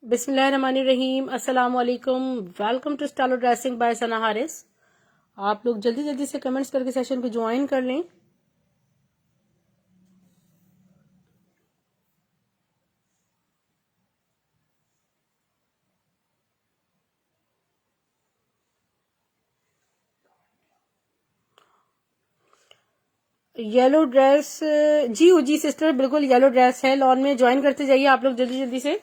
बिस्मिल्लाहिर्रहमानिर्रहीम। अस्सलाम वालेकुम। Welcome to style dressing by Sana Haris. आप लोग जल्दी जल्दी से कमेंट्स करके सेशन को ज्वाइन कर लें। येलो ड्रेस जी सिस्टर, बिल्कुल येलो ड्रेस है लॉन में। ज्वाइन करते जाइए आप लोग जल्दी जल्दी से।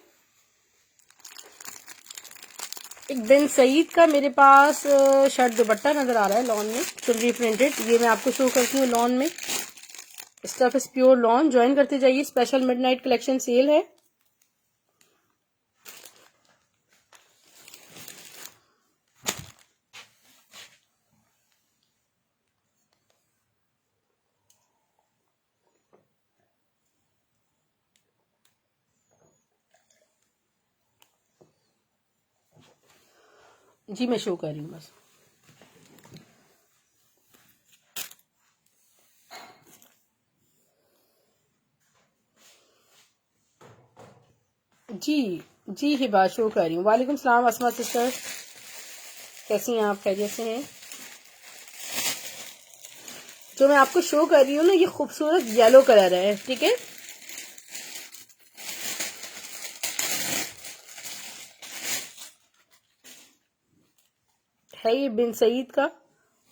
एक बिन सईद का मेरे पास शर्ट दुपट्टा नजर आ रहा है लॉन में, चुनरी प्रिंटेड। ये मैं आपको शो करती हूँ लॉन में। Stuff is pure lawn. Join करते जाइए, स्पेशल मिडनाइट कलेक्शन सेल है। जी मैं शो कर रही हूँ बस। जी हिबा शो कर रही हूँ। वालेकुम सलाम अस्मा सिस्टर, कैसी हैं आप? खैरियत से हैं? जो मैं आपको शो कर रही हूँ ना, ये खूबसूरत येलो कलर है, ठीक है। ये बिन सईद का,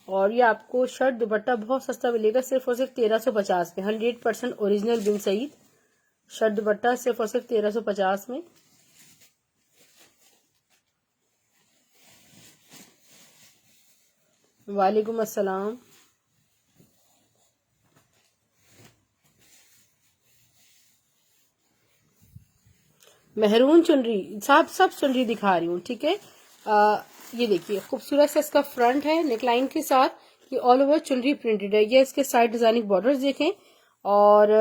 और ये आपको शर्ट दुपट्टा बहुत सस्ता मिलेगा, सिर्फ और सिर्फ 1350 में। 100% ओरिजिनल बिन सईद शर्ट दुपट्टा, सिर्फ और सिर्फ 1350 में। वालेकुम अस्सलाम। मेहरून चुनरी साहब, सब चुनरी दिखा रही हूँ, ठीक है। ये देखिए खूबसूरत सा इसका फ्रंट है नेकलाइन के साथ। ये ऑल ओवर चुनरी प्रिंटेड है। ये इसके साइड डिजाइनिंग बॉर्डर्स देखें, और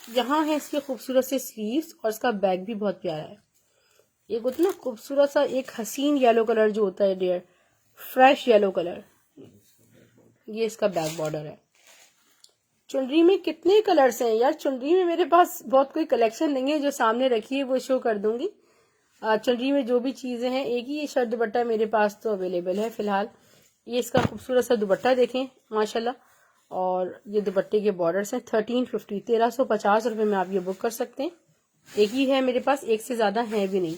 यहाँ है इसके खूबसूरत से स्लीव्स, और इसका बैग भी बहुत प्यारा है। ये कुछ ना खूबसूरत सा एक हसीन येलो कलर जो होता है डियर, फ्रेश येलो कलर। ये इसका बैक बॉर्डर है। चुनरी में कितने कलर्स हैं यार? चुनरी में मेरे पास बहुत कोई कलेक्शन नहीं है, जो सामने रखी है वो शो कर दूंगी। चुनरी में जो भी चीजें हैं, एक ही ये शर्ट दुपट्टा मेरे पास तो अवेलेबल है फिलहाल। ये इसका खूबसूरत सा दुपट्टा देखें माशाल्लाह, और ये दुपट्टे के बॉर्डर्स हैं। 1350 1350 में आप ये बुक कर सकते हैं। एक ही है मेरे पास, एक से ज्यादा है भी नहीं।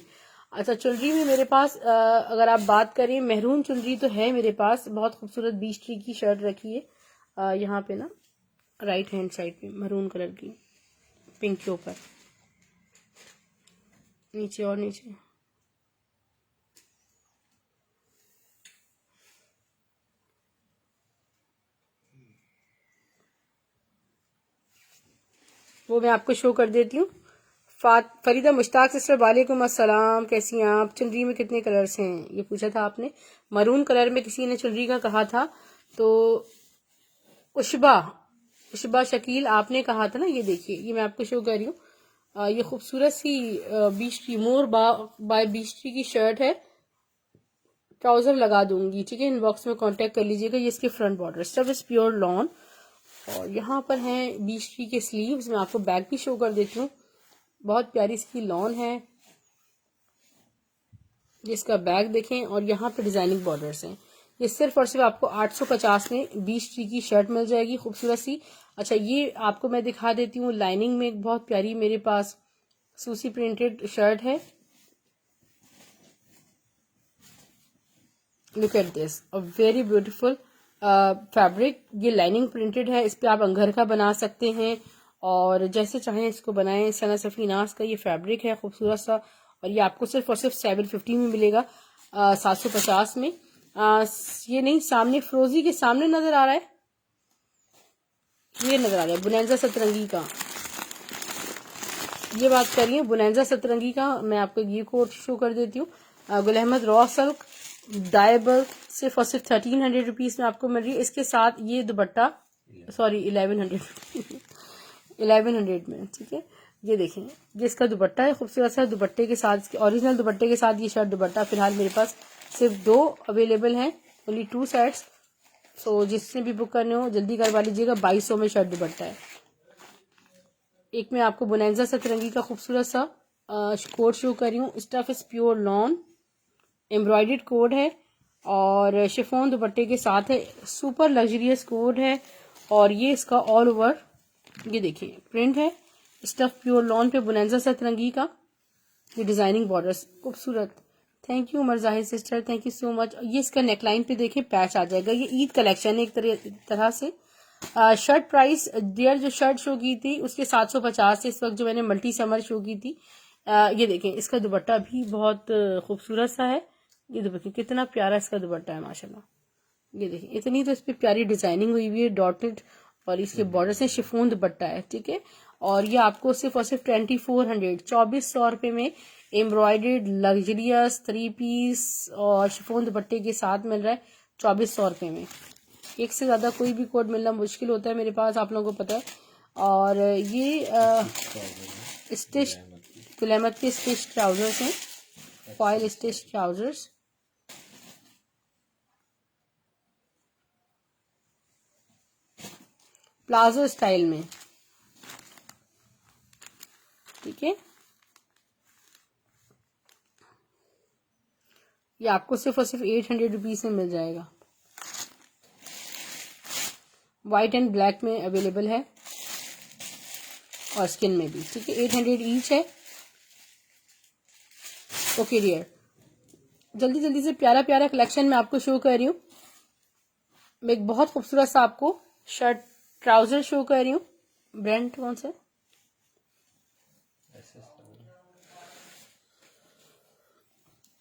अच्छा, चुनरी में मेरे पास अगर आप बात करें, मेहरून चुनरी तो है मेरे पास। बहुत खूबसूरत बीच ट्री की शर्ट रखी है यहाँ पे ना, राइट हैंड साइड पे, मरून कलर की, पिंक के ऊपर, नीचे और नीचे। वो मैं आपको शो कर देती हूँ। फरीदा मुश्ताक सिस्टर, वालेकुम अस्सलाम, कैसी हैं आप? चुनरी में कितने कलर्स हैं ये पूछा था आपने। मरून कलर में किसी ने चुनरी का कहा था, तो उशबा शकील आपने कहा था ना। ये देखिए, ये मैं आपको शो कर रही हूँ। ये खूबसूरत सी Beech Tree, more by Beech Tree की शर्ट है। ट्राउजर लगा दूंगी, ठीक है। इनबॉक्स में कांटेक्ट कर लीजिएगा। ये इसके फ्रंट बॉर्डर, सब इज प्योर लॉन, और यहाँ पर है बीच ट्री के स्लीव्स। मैं आपको बैक भी शो कर देती हूँ। बहुत प्यारी इसकी लॉन है। जिसका बैग देखें, और यहाँ पे डिजाइनिंग बॉर्डर्स हैं। ये सिर्फ और सिर्फ आपको 850 में बीच ट्री की शर्ट मिल जाएगी, खूबसूरत सी। अच्छा, ये आपको मैं दिखा देती हूँ लाइनिंग में एक बहुत प्यारी मेरे पास सूसी प्रिंटेड शर्ट है। Look at this, a very beautiful fabric. ये लाइनिंग प्रिंटेड है, इस पे आप अंगरखा बना सकते हैं, और जैसे चाहें इसको बनाएं। सना सफीनास का ये फैब्रिक है खूबसूरत सा, और ये आपको सिर्फ और सिर्फ 750 में मिलेगा, 750 में। ये नहीं, सामने फ्रोजी के सामने नजर आ रहा है, ये नजर आ रहा है बुनेंजा सतरंगी का। ये बात कर रही हूँ बुनेंजा सतरंगी का। मैं आपको ये कोट शो कर देती हूँ। Gul Ahmed raw silk dyeable, सिर्फ और सिर्फ 1300 रुपीज में आपको मिल रही है। इसके साथ ये दुपट्टा, सॉरी 1100 1100 में, ठीक है। ये देखें, ये इसका दुपट्टा है खूबसूरत सा। दुपट्टे के साथ, ओरिजिनल दुपट्टे के साथ ये शर्ट दुपट्टा फिलहाल मेरे पास सिर्फ 2 अवेलेबल हैं, ओनली 2 सेट्स। सो जिसने भी बुक करने हो जल्दी करवा लीजिएगा। 2200 में शर्ट दुपट्टा है। एक में आपको बुनेंजा सतरंगी का खूबसूरत सा कोड शो कर रही हूँ। Stuff is pure lawn, embroidered coat है और शिफॉन दुपट्टे के साथ है। सुपर लग्जरियस कोड है और ये इसका ऑल ओवर ये देखिए प्रिंट है। स्टफ प्योर लॉन पे बुनेंजा सतरंगी का ये डिजाइनिंग बॉर्डर्स खूबसूरत। थैंक यू मरजाहिर sister, thank you so much. ये इसका नेकलाइन पे देखिए पैच आ जाएगा। ये ईद कलेक्शन है एक तरह से। शर्ट प्राइस डियर जो शर्ट शो की थी उसके 750 से इस वक्त जो मैंने मल्टी समर शो की थी। ये देखें इसका दुपट्टा भी बहुत खूबसूरत सा है। ये दुपट्टा कितना प्यारा इसका दुपट्टा है माशाल्लाह। ये देखिए इतनी तो इस पे प्यारी डिजाइनिंग हुई हुई है डॉटेड और इसके बॉर्डर से शिफॉन दुपट्टा है, ठीक है। और ये आपको सिर्फ और सिर्फ 2400 2400 रुपये में एम्ब्रॉयडर्ड लग्जरियस 3 पीस और शिफॉन दुपट्टे के साथ मिल रहा है 2400 रुपये में। एक से ज्यादा कोई भी कोड मिलना मुश्किल होता है मेरे पास, आप लोगों को पता है। और ये स्टिच गुलामत के स्टिच ट्राउजर्स हैं, foil stitch trousers. Palazzo style में, ठीक है। ये आपको सिर्फ और सिर्फ 800 रुपीज में मिल जाएगा। व्हाइट एंड ब्लैक में अवेलेबल है और स्किन में भी, ठीक है। 800 ईच है। ओके डियर, जल्दी जल्दी से प्यारा प्यारा कलेक्शन मैं आपको शो कर रही हूँ। मैं एक बहुत खूबसूरत सा आपको शर्ट ट्राउजर शो कर रही हूँ। ब्रांड कौन सा?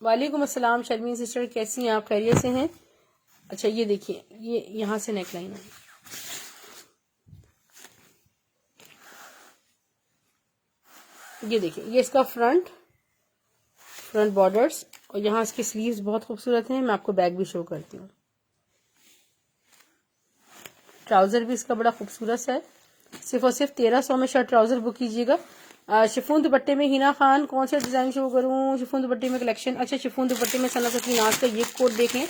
वालेकुम अस्सलाम शर्मीन सिस्टर, कैसी हैं आप? खैरियत से हैं? अच्छा ये देखिए ये यहाँ से नेकलाइन है। ये देखिए ये इसका फ्रंट बॉर्डर्स और यहाँ इसके स्लीव्स बहुत खूबसूरत हैं। मैं आपको बैक भी शो करती हूँ। ट्राउजर भी इसका बड़ा खूबसूरत है। सिर्फ और सिर्फ 1300 में शर्ट ट्राउजर बुक कीजिएगा। शिफॉन दुपट्टे में हिना खान कौन सा डिजाइन शो करूँ? शिफॉन दुपट्टे में कलेक्शन, अच्छा शिफॉन दुपट्टे में सना सकी नाज का ये कोट देखें,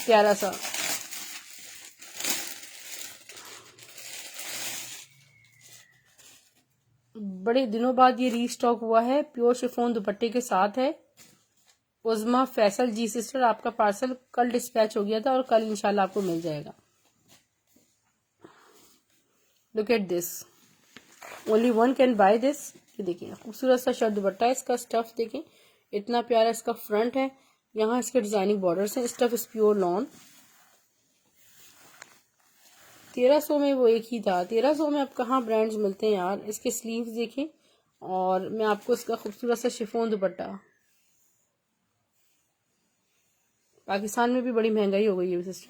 प्यारा सा। बड़े दिनों बाद ये रीस्टॉक हुआ है, प्योर शिफॉन दुपट्टे के साथ है। उज़मा फैसल जी सिस्टर, आपका पार्सल कल डिस्पैच हो गया था और कल इंशाल्लाह आपको मिल जाएगा। Look at this, only one can by this. ये देखिए खूबसूरत सा शर्ट दुपट्टा है। इसका स्टफ देखें इतना प्यारा, इसका फ्रंट है, यहाँ इसके डिजाइनिंग बॉर्डर्स हैं। Stuff is pure lawn. 1300 में वो एक ही था। 1300 में अब कहाँ ब्रांड्स मिलते हैं यार। इसके स्लीव्स देखें और मैं आपको इसका खूबसूरत सा शिफॉन दुपट्टा, पाकिस्तान में भी बड़ी महंगाई हो गई है सिस्टर।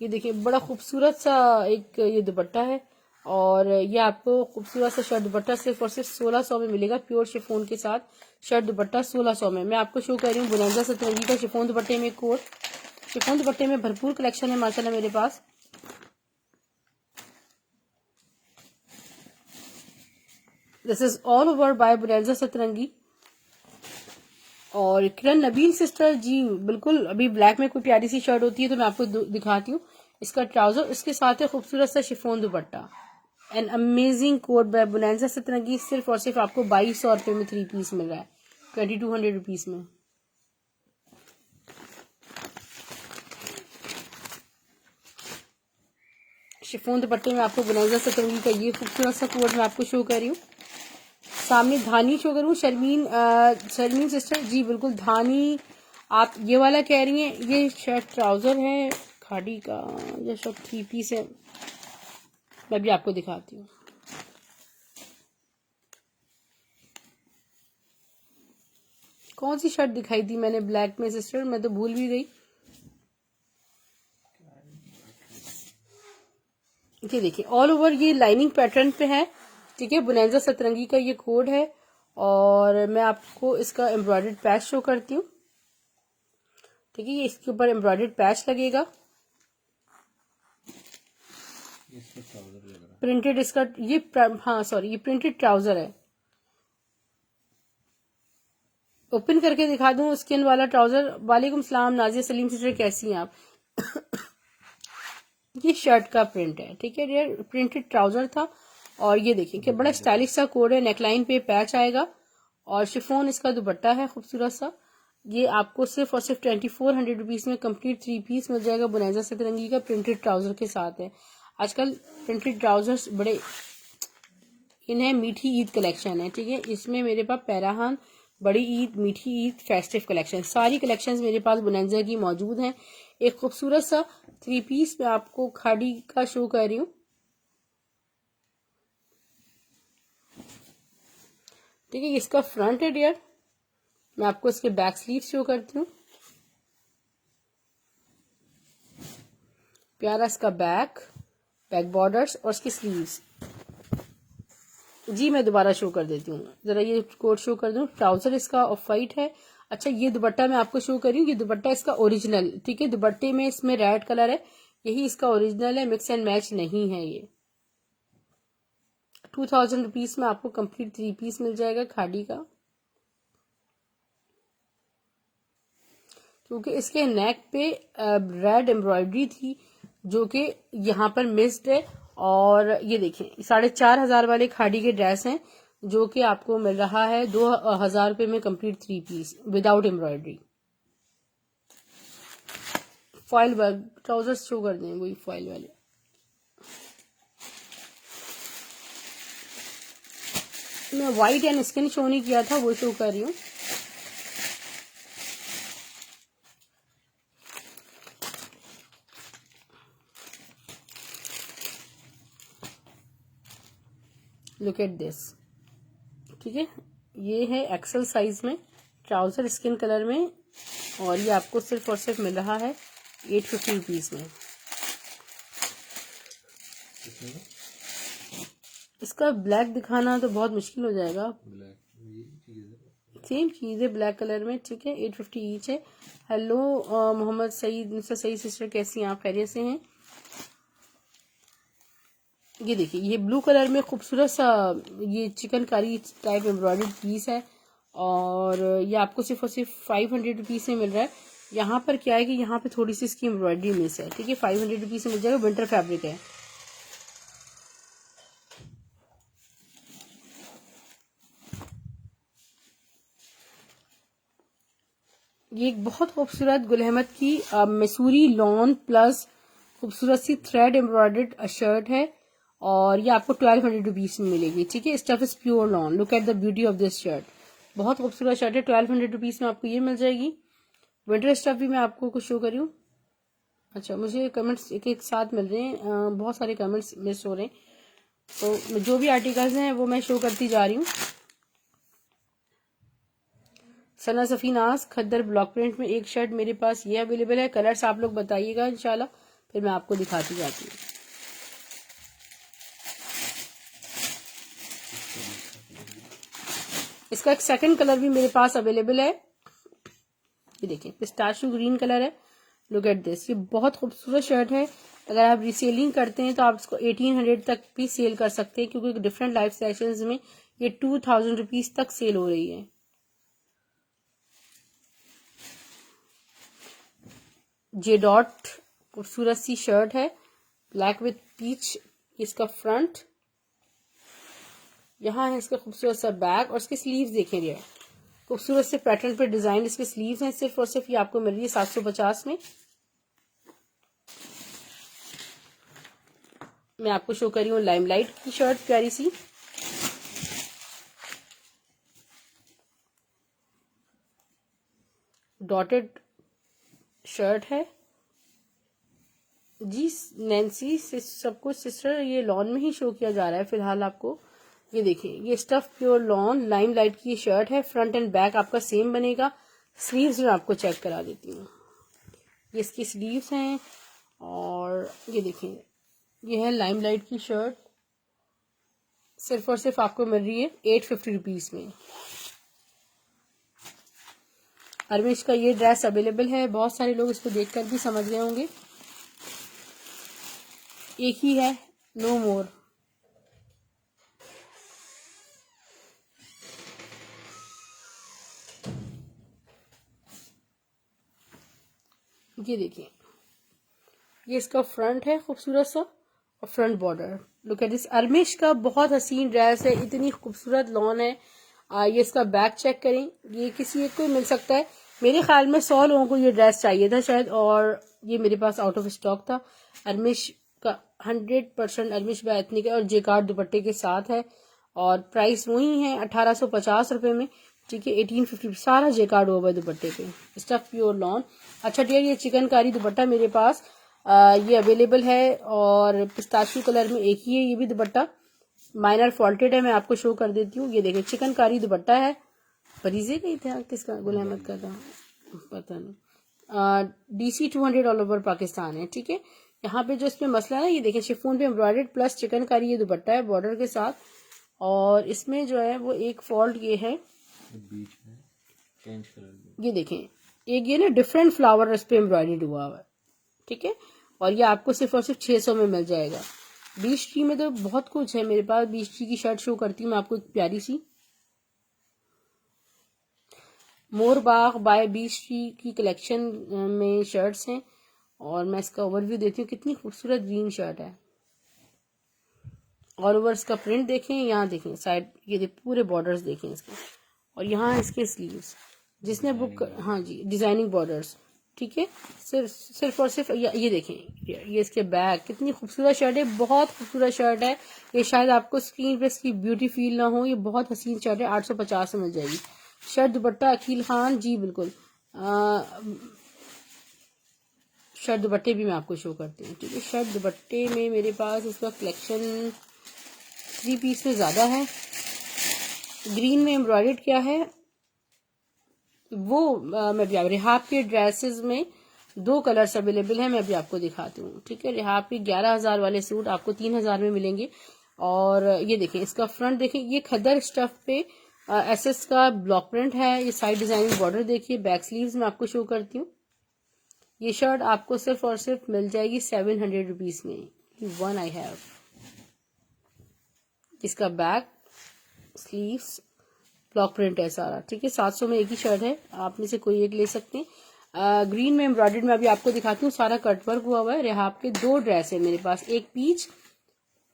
ये देखिए बड़ा खूबसूरत सा एक ये दुपट्टा है और ये आपको खूबसूरत सा शर्ट दुपट्टा सिर्फ और सिर्फ 1600 में मिलेगा। प्योर शिफॉन के साथ शर्ट दुपट्टा 1600 में। मैं आपको शो कर रही हूँ बुनेंजा सतरंगी का शिफॉन दुपट्टे में कोट। शिफॉन दुपट्टे में भरपूर कलेक्शन है माशाल्लाह मेरे पास। This is all over by Bonanza Satrangi. और किरण नबील सिस्टर जी बिल्कुल, अभी ब्लैक में कोई प्यारी सी शर्ट होती है तो मैं आपको दिखाती हूँ। इसका ट्राउजर, इसके साथ है खूबसूरत सा chiffon dupatta. An amazing coat by Bonanza Satrangi. सिर्फ और सिर्फ आपको 2200 रुपये में 3 पीस मिल रहा है, 2200 रुपीज में। शिफॉन दुपट्टे में आपको बुनेंजा सतरंगी का ये खूबसूरत सा कोट मैं आपको शो कर रही हूँ। सामने धानी शो करूँ शर्मीन सिस्टर जी बिल्कुल धानी आप ये वाला कह रही हैं। ये शर्ट ट्राउजर है खाड़ी का, ये शर्ट 3 पीस है। मैं भी आपको दिखाती हूँ। कौन सी शर्ट दिखाई थी मैंने ब्लैक में सिस्टर, मैं तो भूल भी गई। ये देखिए ऑल ओवर ये लाइनिंग पैटर्न पे है, ठीक है। बुनेंजा सतरंगी का ये कोड है और मैं आपको इसका एम्ब्रॉयडर्ड पैच शो करती हूँ, ठीक है। ये इसके ऊपर एम्ब्रॉयडर्ड पैच लगेगा। प्रिंटेड इसका ये हाँ सॉरी ये प्रिंटेड ट्राउजर है। ओपन करके दिखा दूं स्किन वाला ट्राउजर। वालेकुम सलाम नाजिया सलीम सिस्टर, कैसी हैं आप? ये शर्ट का प्रिंट है, ठीक है डियर। प्रिंटेड ट्राउजर था और ये देखिए कि बड़ा स्टाइलिश सा कोड है, नेकलाइन पे पैच आएगा और शिफॉन इसका दुपट्टा है खूबसूरत सा। ये आपको सिर्फ और सिर्फ 2400 रुपीज में कंप्लीट 3 पीस मिल जाएगा, बुनाइजा सतरंगी का प्रिंटेड ट्राउजर के साथ है। आजकल प्रिंटेड ट्राउजर्स बड़े इन्हें मीठी ईद कलेक्शन है, ठीक है। इसमें मेरे पास पैराहान, बड़ी ईद, मीठी ईद, फेस्टिव कलेक्शन, सारी कलेक्शंस मेरे पास बुनाइजा की मौजूद हैं। एक खूबसूरत सा 3 पीस में आपको खाड़ी का शो कर रही हूँ, ठीक है। इसका फ्रंट है डियर, मैं आपको इसके बैक स्लीव शो करती हूँ। प्यारा इसका बैक बॉर्डर्स और इसकी स्लीव्स। जी मैं दोबारा शो कर देती हूँ, जरा ये कोट शो कर दूं। ट्राउजर इसका ऑफ वाइट है। अच्छा ये दुपट्टा मैं आपको शो कर रही हूँ, ये दुपट्टा इसका ओरिजिनल, ठीक है। दुपट्टे में इसमें रेड कलर है, यही इसका ओरिजिनल है, मिक्स एंड मैच नहीं है ये। 2000 रुपीज में आपको कंप्लीट 3 पीस मिल जाएगा खाड़ी का, क्योंकि इसके नेक पे रेड एम्ब्रॉयडरी थी जो कि यहाँ पर मिस्ड है। और ये देखें 4500 वाले खाड़ी के ड्रेस हैं जो कि आपको मिल रहा है 2000 रुपये में complete 3 piece without embroidery. Foil work trousers show कर दें, वही फॉइल वाले। मैं व्हाइट एंड स्किन शो नहीं किया था, वो शो कर रही हूँ। लुक एट दिस, ठीक है। ये है एक्सेल साइज में ट्राउजर स्किन कलर में, और ये आपको सिर्फ और सिर्फ मिल रहा है 850 रुपीज में। इसका ब्लैक दिखाना तो बहुत मुश्किल हो जाएगा, सेम चीज है ब्लैक कलर में, ठीक है। 850 ईच है। Hello Mohammad Saeed, mister Saeed sister, कैसी हैं आप, खैरियत से हैं? ये देखिए ये ब्लू कलर में खूबसूरत सा ये चिकनकारी टाइप एम्ब्रॉयडर्ड पीस है, और ये आपको सिर्फ और सिर्फ 500 रुपीज में मिल रहा है। यहाँ पर क्या है कि यहाँ पे थोड़ी सी इसकी एम्ब्रॉयडरी मिस है, ठीक है। 500 रुपीज में मिल जाएगा, विंटर फैब्रिक है। ये एक बहुत खूबसूरत गुल अहमद की मसूरी लॉन प्लस खूबसूरत सी थ्रेड एम्ब्रॉयडर्ड शर्ट है, और ये आपको 1200 रुपीज में मिलेगी, ठीक है। Stuff is pure lawn, look at the beauty of this shirt, बहुत खूबसूरत शर्ट है। 1200 रुपीज में आपको ये मिल जाएगी। विंटर स्टफ भी मैं आपको कुछ शो करी हूँ। अच्छा मुझे कमेंट्स एक एक साथ मिल रहे हैं, बहुत सारे कमेंट्स मिस हो रहे हैं, तो जो भी आर्टिकल्स हैं वो मैं शो करती जा रही हूँ। सना सफीनाज खद्दर ब्लॉक प्रिंट में एक शर्ट मेरे पास ये अवेलेबल है, कलर्स आप लोग बताइएगा इंशाल्लाह, फिर मैं आपको दिखाती जाती हूँ। इसका एक सेकंड कलर भी मेरे पास अवेलेबल है, ये देखिए पिस्ताशियो ग्रीन कलर है। लुक एट दिस, ये बहुत खूबसूरत शर्ट है। अगर आप रीसेलिंग करते हैं तो आप इसको 1800 तक भी सेल कर सकते हैं, क्योंकि डिफरेंट लाइफ सेशंस में ये 2000 रुपीज तक सेल हो रही है। जे डॉट खूबसूरत सी शर्ट है, ब्लैक विथ पीच इसका फ्रंट, यहाँ है इसका खूबसूरत सा बैक, और इसके स्लीव्स देखें, ये खूबसूरत से पैटर्न पे डिजाइन इसके स्लीव्स हैं। सिर्फ और सिर्फ ये आपको मिल रही है 750 में। मैं आपको शो कर रही हूँ लाइमलाइट की शर्ट, प्यारी सी, डॉटेड शर्ट है जी। नैन्सी सब कुछ सिस्टर ये लॉन में ही शो किया जा रहा है फिलहाल आपको। ये देखिए ये स्टफ प्योर लॉन लाइमलाइट की शर्ट है, फ्रंट एंड बैक आपका सेम बनेगा। स्लीव्स मैं आपको चेक करा देती हूँ, ये इसकी स्लीव्स हैं, और ये देखिए ये है लाइमलाइट की शर्ट, सिर्फ और सिर्फ आपको मिल रही है 850 रुपीज में। अरविश का ये ड्रेस अवेलेबल है, बहुत सारे लोग इसको देखकर भी समझ गए होंगे, एक ही है, नो मोर। ये देखिए ये इसका फ्रंट है खूबसूरत सा, और front border look at this, Armish का बहुत हसीन ड्रेस है, इतनी खूबसूरत लॉन है। ये इसका बैक चेक करें, ये किसी एक को मिल सकता है। मेरे ख्याल में 100 लोगों को ये ड्रेस चाहिए था शायद, और ये मेरे पास आउट ऑफ स्टॉक था। अरमिश का 100% अरमिश बैतनी का और जेकार्ड दुपट्टे के साथ है, और प्राइस वही है 1850 रुपए में, ठीक है। 1850 सारा जेकार्ड हुआ है दुपट्टे पे, स्टफ प्योर लॉन। अच्छा डियर, ये चिकनकारी दुपट्टा मेरे पास ये अवेलेबल है, और पिस्ताशियो कलर में एक ही है ये भी दुपट्टा, माइनर फॉल्टेड है, मैं आपको शो कर देती हूँ। ये देखिए चिकनकारी दुपट्टा है। फरीजे का ही था किसका, गुल अहमद का था, पता नहीं। DC 200 ऑल ओवर पाकिस्तान है, ठीक है। यहाँ पे जो इसमें मसला है ना, ये देखिए शिफॉन पे एम्ब्रॉयडर्ड प्लस चिकनकारी ये दुपट्टा है बॉर्डर के साथ, और इसमें जो है वो एक फॉल्ट ये है बीच में चेंज कलर, ये देखें एक ये ना डिफरेंट फ्लावर इस पे एम्ब्रॉयडर्ड हुआ है, ठीक है। और ये आपको सिर्फ और सिर्फ 600 में मिल जाएगा। बीच ट्री में तो बहुत कुछ है मेरे पास, बीच ट्री की शर्ट शो करती हूँ मैं आपको, एक प्यारी सी मोरबाग बाय बीच ट्री की कलेक्शन में शर्ट्स हैं, और मैं इसका ओवरव्यू देती हूँ। कितनी खूबसूरत ग्रीन शर्ट है, ऑल ओवर इसका प्रिंट देखें, यहाँ देखें साइड, ये पूरे बॉर्डर्स देखें इसके, और यहाँ इसके स्लीव्स, जिसने बुक, हाँ जी डिजाइनिंग बॉर्डर्स, ठीक है। सिर्फ और सिर्फ ये देखें, ये इसके बैक, कितनी खूबसूरत शर्ट है, बहुत खूबसूरत शर्ट है। ये शायद आपको स्क्रीन पे इसकी ब्यूटी फील ना हो, ये बहुत हसीन शर्ट है, 850 में मिल जाएगी। शर्ट दुपट्टा अकील खान जी बिल्कुल, शर्ट दुपट्टे भी मैं आपको शो करती हूँ, ठीक है। शर्ट दुपट्टे में मेरे पास इसका कलेक्शन 3 पीस में ज्यादा है। ग्रीन में एम्ब्रॉयडर्ड क्या है वो मैं भी, रिहाब के ड्रेसेस में 2 कलर्स अवेलेबल है, मैं भी आपको दिखाती हूँ, ठीक है। रिहाब के 11,000 वाले सूट आपको 3,000 में मिलेंगे। और ये देखें इसका फ्रंट देखें, ये खदर स्टफ पे एसएस का ब्लॉक प्रिंट है, ये साइड डिजाइनिंग बॉर्डर देखिए, बैक स्लीव्स में आपको शो करती हूँ। ये शर्ट आपको सिर्फ और सिर्फ मिल जाएगी 700 रुपीज में, वन आई हैव। इसका बैक स्लीव्स ब्लॉक प्रिंट है सारा, ठीक है। 700 में एक ही शर्ट है, आप में से कोई एक ले सकते हैं। ग्रीन में एम्ब्रॉयडर्ड में अभी आपको दिखाती हूँ, सारा कटवर्क हुआ हुआ है। रिहाब के 2 ड्रेस है मेरे पास, एक पीच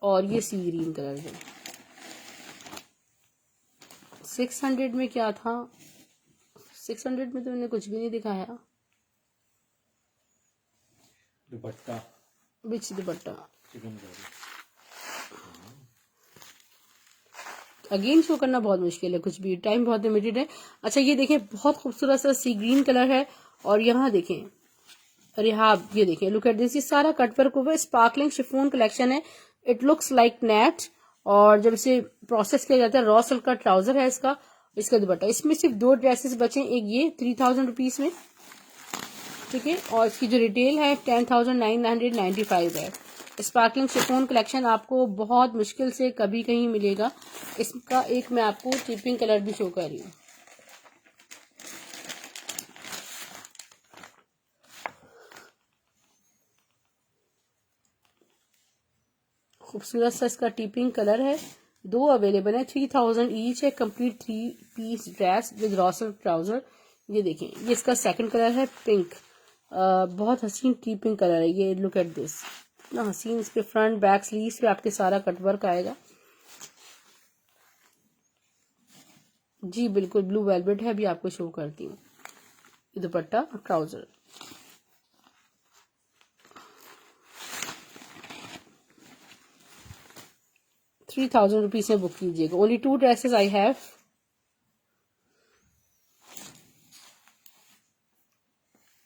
और ये सी ग्रीन कलर है। 600 में क्या था, 600 में तो मैंने कुछ भी नहीं दिखाया। दुपट्टा, बिच दुपट्टा चिकनकारी, अगेन शो करना बहुत मुश्किल है, कुछ भी टाइम बहुत लिमिटेड है। अच्छा ये देखें बहुत खूबसूरत सा सी ग्रीन कलर है, और यहाँ देखें रिहाब, ये देखें लुक एट दिस, ये सारा कटवर्क हुआ स्पार्कलिंग शिफॉन कलेक्शन है। इट लुक्स लाइक नेट, और जब इसे प्रोसेस किया जाता है रॉ सिल्क का ट्राउजर है इसका, इसका दुपट्टा। इसमें सिर्फ 2 ड्रेसेस बचे, एक ये 3000 रुपीज में, ठीक है, और इसकी जो रिटेल है 10,995 है। स्पार्कलिंग शिफॉन कलेक्शन आपको बहुत मुश्किल से कभी कहीं मिलेगा। इसका एक मैं आपको टिपिंग कलर भी शो कर रही हूँ, खूबसूरत सा इसका टिपिंग कलर है। 2 अवेलेबल है, 3000 ईच है। कंप्लीट 3 पीस ड्रेस विद रॉसल ट्राउजर। ये देखें ये इसका सेकंड कलर है पिंक, बहुत हसीन टिपिंग कलर है ये, लुक एट दिस, इतना हसीन। इस पे फ्रंट बैक स्लीव्स पे आपके सारा कटवर्क आएगा जी बिल्कुल, ब्लू वेलवेट है, अभी आपको शो करती हूँ। दुपट्टा और ट्राउजर, ₹3000 में बुक कीजिएगा। Only 2 dresses I have.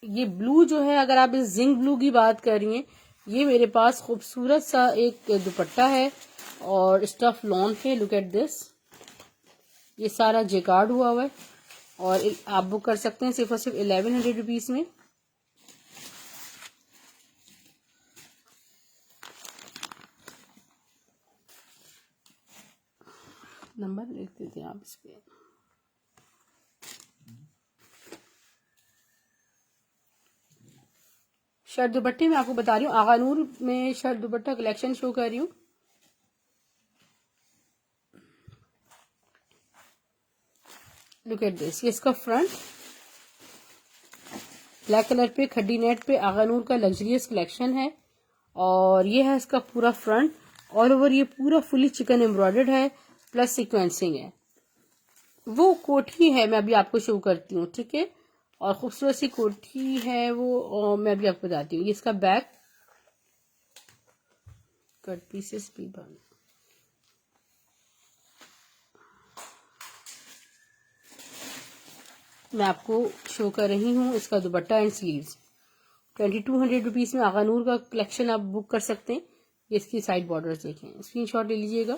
ये ब्लू जो है, अगर आप इस जिंक ब्लू की बात कर रही हैं, ये मेरे पास खूबसूरत सा एक दुपट्टा है और स्टफ लॉन पे, लुक एट दिस, ये सारा जेकार्ड हुआ हुआ है, और आप बुक कर सकते हैं सिर्फ और सिर्फ 1100 रुपीज में। नंबर लिख देते हैं आप इस पे। शर्ट दुपट्टे में आपको बता रही हूँ, आगा नूर में शर्ट दुपट्टा कलेक्शन शो कर रही हूँ। लुक एट दिस, ये इसका फ्रंट ब्लैक कलर पे खड्डी नेट पे आगा नूर का लग्जरियस कलेक्शन है, और ये है इसका पूरा फ्रंट। ऑल ओवर ये पूरा फुली चिकन एम्ब्रॉयडर्ड है प्लस सीक्वेंसिंग है। वो कोठी है, मैं अभी आपको शो करती हूँ, ठीक है। और खूबसूरत सी कोठी है वो, मैं अभी आपको बताती हूँ। ये इसका बैक कट पीसेस भी बन, मैं आपको शो कर रही हूँ इसका दुपट्टा एंड स्लीव्स। 2200 रुपीज में आगा नूर का कलेक्शन आप बुक कर सकते हैं। ये इसकी साइड बॉर्डर्स देखें, स्क्रीनशॉट ले लीजिएगा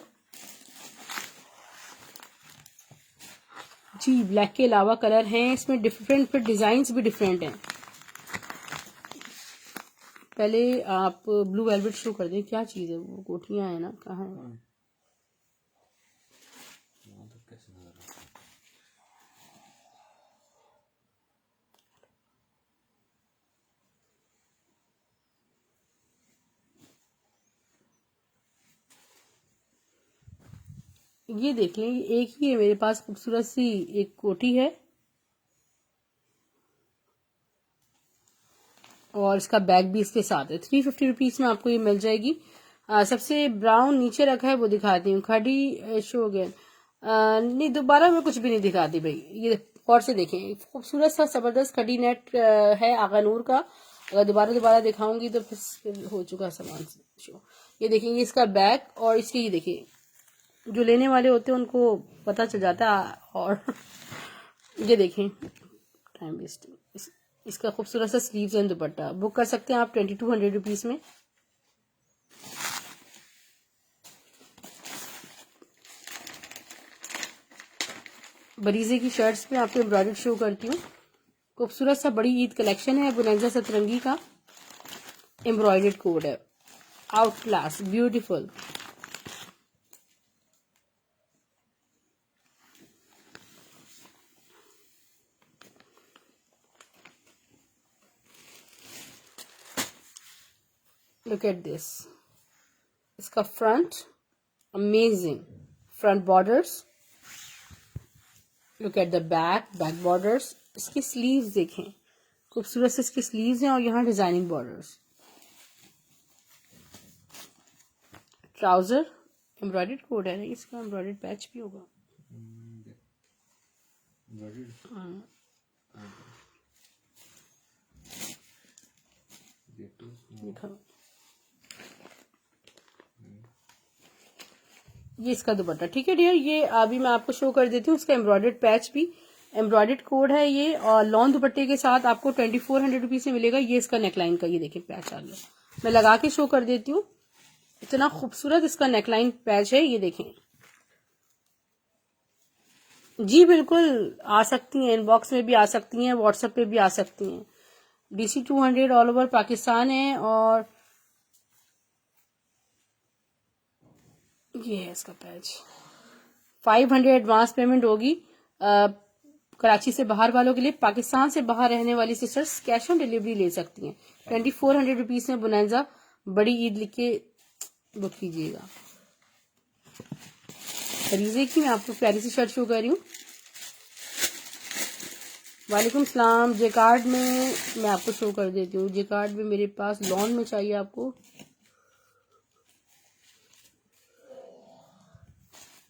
जी। ब्लैक के अलावा कलर हैं इसमें डिफरेंट, फिर डिजाइन्स भी डिफरेंट हैं। पहले आप ब्लू वेलवेट शो कर दें, क्या चीज़ है वो, कोठियाँ है ना, कहाँ है? वहाँ तक कैसे नजर आता है? ये देख लें, ये एक ही है मेरे पास, खूबसूरत सी एक कोठी है और इसका बैग भी इसके साथ है। 350 रुपीज में आपको ये मिल जाएगी। सबसे ब्राउन नीचे रखा है वो दिखाती हूँ, खड़ी शो अगेन। नहीं, दोबारा मैं कुछ भी नहीं दिखाती भाई, ये और से देखें, खूबसूरत सा जबरदस्त खड़ी नेट है आगा नूर का। अगर दोबारा दिखाऊंगी तो फिर हो चुका सामान शो। ये देखेंगे इसका बैग, और इसके ये देखिए, जो लेने वाले होते हैं उनको पता चल जाता है। और ये देखें, टाइम वेस्टिंग, इसका खूबसूरत सा स्लीव्स एंड दुपट्टा बुक कर सकते हैं आप 2200 रुपीज में। बरीजे की शर्ट्स में आपको एम्ब्रॉयडर्ड शो करती हूँ। खूबसूरत सा बड़ी ईद कलेक्शन है, बुनैजा सतरंगी का एम्ब्रॉयडर्ड कोड है, out class beautiful. Look at this, इसका front amazing front borders. Look at the back borders. इसकी स्लीव्स देखें, खूबसूरत से इसकी स्लीव्स हैं और यहाँ designing borders. Trouser embroidered coat है, इसका एम्ब्रॉयडर्ड पैच भी होगा। दिखाओ, ये इसका दुपट्टा, ठीक है डियर। ये अभी मैं आपको शो कर देती हूँ, इसका एम्ब्रॉयडर्ड पैच भी एम्ब्रॉयडर्ड कोड है ये, और लॉन दुपट्टे के साथ आपको 2400 रुपीज से मिलेगा। ये इसका नेकलाइन का, ये देखिए पैच आ गया, मैं लगा के शो कर देती हूँ। इतना खूबसूरत इसका नेकलाइन पैच है, ये देखें जी। बिल्कुल आ सकती हैं, इनबॉक्स में भी आ सकती हैं, व्हाट्सएप पे भी आ सकती हैं। DC 200 ऑल ओवर पाकिस्तान है, और ये है इसका पैच। 500 एडवांस पेमेंट होगी कराची से बाहर वालों के लिए। पाकिस्तान से बाहर रहने वाली सिस्टर्स कैश ऑन डिलीवरी ले सकती हैं। 2400 रुपीज में बुनैजा बड़ी ईद लिख के बुक कीजिएगा। फरीजे की मैं आपको प्यारी सी शर्ट शो कर रही हूँ। वालेकुम सलाम। जेकार्ड में मैं आपको शो कर देती हूँ, जेकार्ड में मेरे पास लॉन में चाहिए आपको।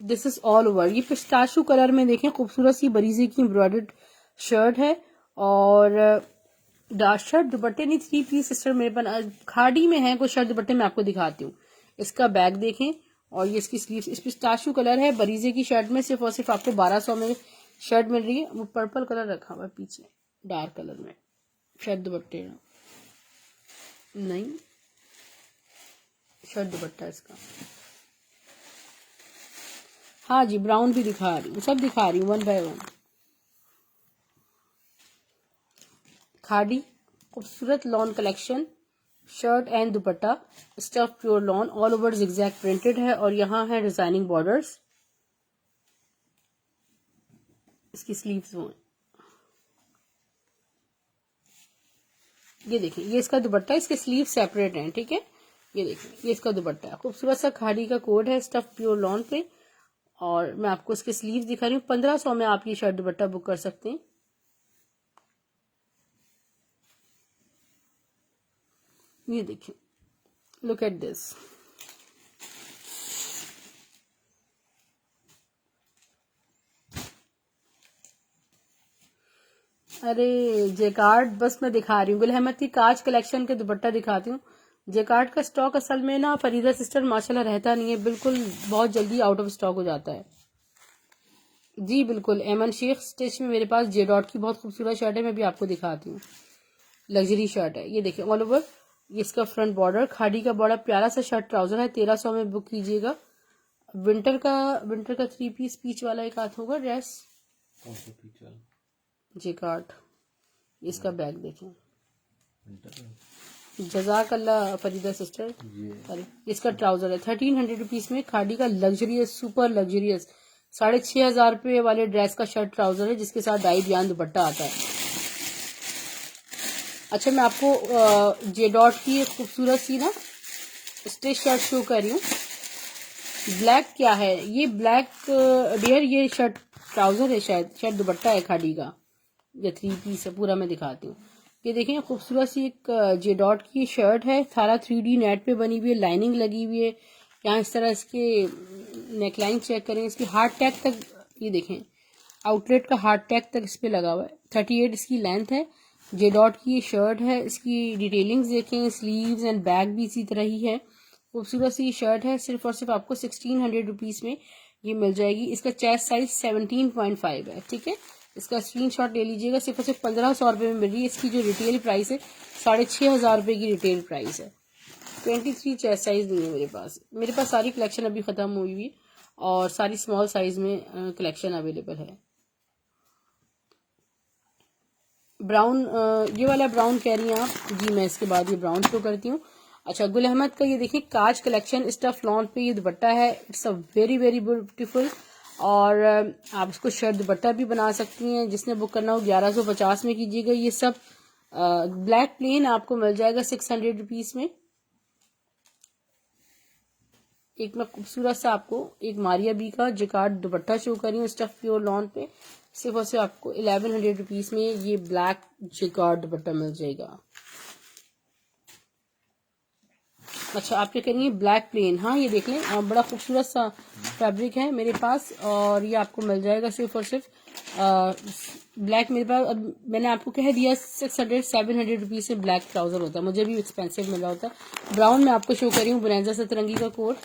दिस इज ऑल ओवर, ये पिस्ताशू कलर में देखें, खूबसूरत सी बरीजे की एम्ब्रॉयडर्ड शर्ट है, और डार्क शर्ट दुपट्टे नहीं, 3 पीस सिस्टर मेरे पास खाड़ी में है। कुछ शर्ट दुपट्टे मैं आपको दिखाती हूँ। इसका बैग देखें, और ये इसकी स्लीव्स, इस पिस्ताशू कलर है बरीजे की शर्ट में, सिर्फ और सिर्फ आपको 1200 में शर्ट मिल रही है। वो पर्पल कलर रखा हुआ है पीछे, डार्क कलर में शर्ट दुपट्टे नहीं, शर्ट दुपट्टा इसका। हाँ जी, ब्राउन भी दिखा रही हूँ, सब दिखा रही हूँ वन बाय वन। खाड़ी खूबसूरत lawn collection, shirt and dupatta stuff pure lawn, all over zigzag printed है, और यहाँ है डिजाइनिंग बॉर्डर्स। इसकी स्लीव्स वो, ये देखिए, ये इसका दुपट्टा, इसके स्लीव सेपरेट हैं, ठीक है। ये देखिए, ये इसका दुपट्टा खूबसूरत सा खाड़ी का कोड है, स्टफ प्योर लॉन पे, और मैं आपको इसके स्लीव दिखा रही हूँ। 1500 में आप ये शर्ट दुपट्टा बुक कर सकते हैं। ये देखिए, लुक एट दिस, अरे जेकार्ड बस मैं दिखा रही हूँ, गुल अहमद की काज कलेक्शन के दुपट्टा दिखाती हूँ। जेकार्ड का स्टॉक असल में ना फरीदा सिस्टर माशाल्लाह रहता नहीं है, बिल्कुल बहुत जल्दी आउट ऑफ स्टॉक हो जाता है। जी बिल्कुल, एमन शेख स्टिच में मेरे पास जे डॉट की बहुत खूबसूरत शर्ट है, मैं भी आपको दिखाती हूँ। लग्जरी शर्ट है, ये देखिए ऑल ओवर, ये इसका फ्रंट बॉर्डर, खाड़ी का बड़ा प्यारा सा शर्ट ट्राउजर है, 1300 में बुक कीजिएगा। विंटर का 3 पीस पीच वाला एक हाथ होगा ड्रेस, कौन सा पीच वाला? जेकार्ड। इसका बैग देखें, विंटर में? जजाक अल्लाह फरीदा सिस्टर। ये अरे इसका ट्राउजर है 1300 रुपीज में, खाड़ी का लग्जरियस, सुपर लग्जरियस 6500 रुपये वाले ड्रेस का शर्ट ट्राउजर है, जिसके साथ डाई बयान दुपट्टा आता है। अच्छा मैं आपको जे डॉट की एक खूबसूरत सी ना स्टिच शर्ट शो कर रही हूँ। ब्लैक क्या है ये, ब्लैक डियर, ये शर्ट ट्राउजर है, शायद शायद दुपट्टा है खाड़ी का, या 3 पीस है पूरा, मैं दिखाती हूँ। ये देखें खूबसूरत सी एक जे डॉट की शर्ट है, सारा 3D नेट पे बनी हुई है, लाइनिंग लगी हुई है। यहाँ इस तरह इसके नेकलाइन चेक करें, इसकी हार्ट टैग तक, ये देखें आउटलेट का हार्ट टैग तक इस पे लगा हुआ है। 38 इसकी लेंथ है, जे डॉट की ये शर्ट है। इसकी डिटेलिंग्स देखें, स्लीव्स एंड बैक भी इसी तरह ही है। खूबसूरत सी शर्ट है, सिर्फ और सिर्फ आपको 1600 रुपीज में ये मिल जाएगी। इसका चेस्ट साइज 17.5 है, ठीक है। इसका स्क्रीनशॉट ले लीजिएगा, सिर्फ और सिर्फ 1500 रुपये में मिल रही है। इसकी जो रिटेल प्राइस है 6500 रुपये की रिटेल प्राइस है। 23 चेस्ट साइज नहीं है मेरे पास, मेरे पास सारी कलेक्शन अभी खत्म हुई हुई और सारी स्मॉल साइज में कलेक्शन अवेलेबल है। ब्राउन, ये वाला ब्राउन कह रही हैं आप जी, मैं इसके बाद ये ब्राउन शो करती हूँ। अच्छा गुल अहमद का ये देखिए काज कलेक्शन स्टफ लॉन पे ये दुपट्टा है, it's a very very beautiful. और आप इसको शर्ट दुपट्टा भी बना सकती हैं, जिसने बुक करना हो 1150 में कीजिएगा। ये सब ब्लैक प्लेन आपको मिल जाएगा 600 रुपीज में। एक मैं खूबसूरत सा आपको एक मारिया बी का जिकार्ड दुपट्टा शो कर रही हूँ स्टफ प्योर लॉन पे, सिर्फ और सिर्फ आपको 1100 रुपीज में ये ब्लैक जिकार्ड दुपट्टा मिल जाएगा। अच्छा आप क्या करेंगे, ब्लैक प्लेन, हाँ ये देख लें, बड़ा खूबसूरत सा फैब्रिक है मेरे पास, और ये आपको मिल जाएगा सिर्फ और सिर्फ ब्लैक मेरे पास। अब मैंने आपको कह दिया 600-700 रुपीज से ब्लैक ट्राउजर होता है, मुझे भी एक्सपेंसिव मिल रहा होता है। ब्राउन में आपको शो करी हूँ बुनेजा सतरंगी का कोट,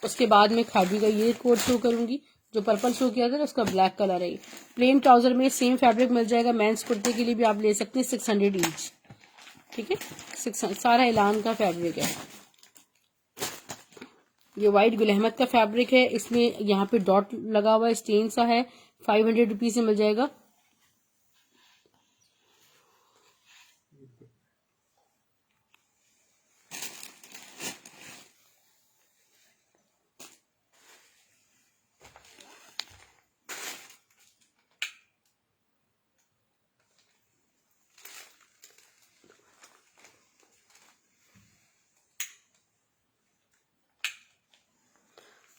उसके बाद में खादी का ये कोट शो करूंगी, जो पर्पल शो किया था उसका ब्लैक कलर है। प्लेन ट्राउजर में सेम फैब्रिक मिल जाएगा, मेंस कुर्ते के लिए भी आप ले सकते हैं, 600 ईच, ठीक है। 600 सारा एलान का फैब्रिक है। ये वाइट गुल अहमद का फैब्रिक है, इसमें यहाँ पे डॉट लगा हुआ है, स्टेन सा है, 500 रुपीज से मिल जाएगा।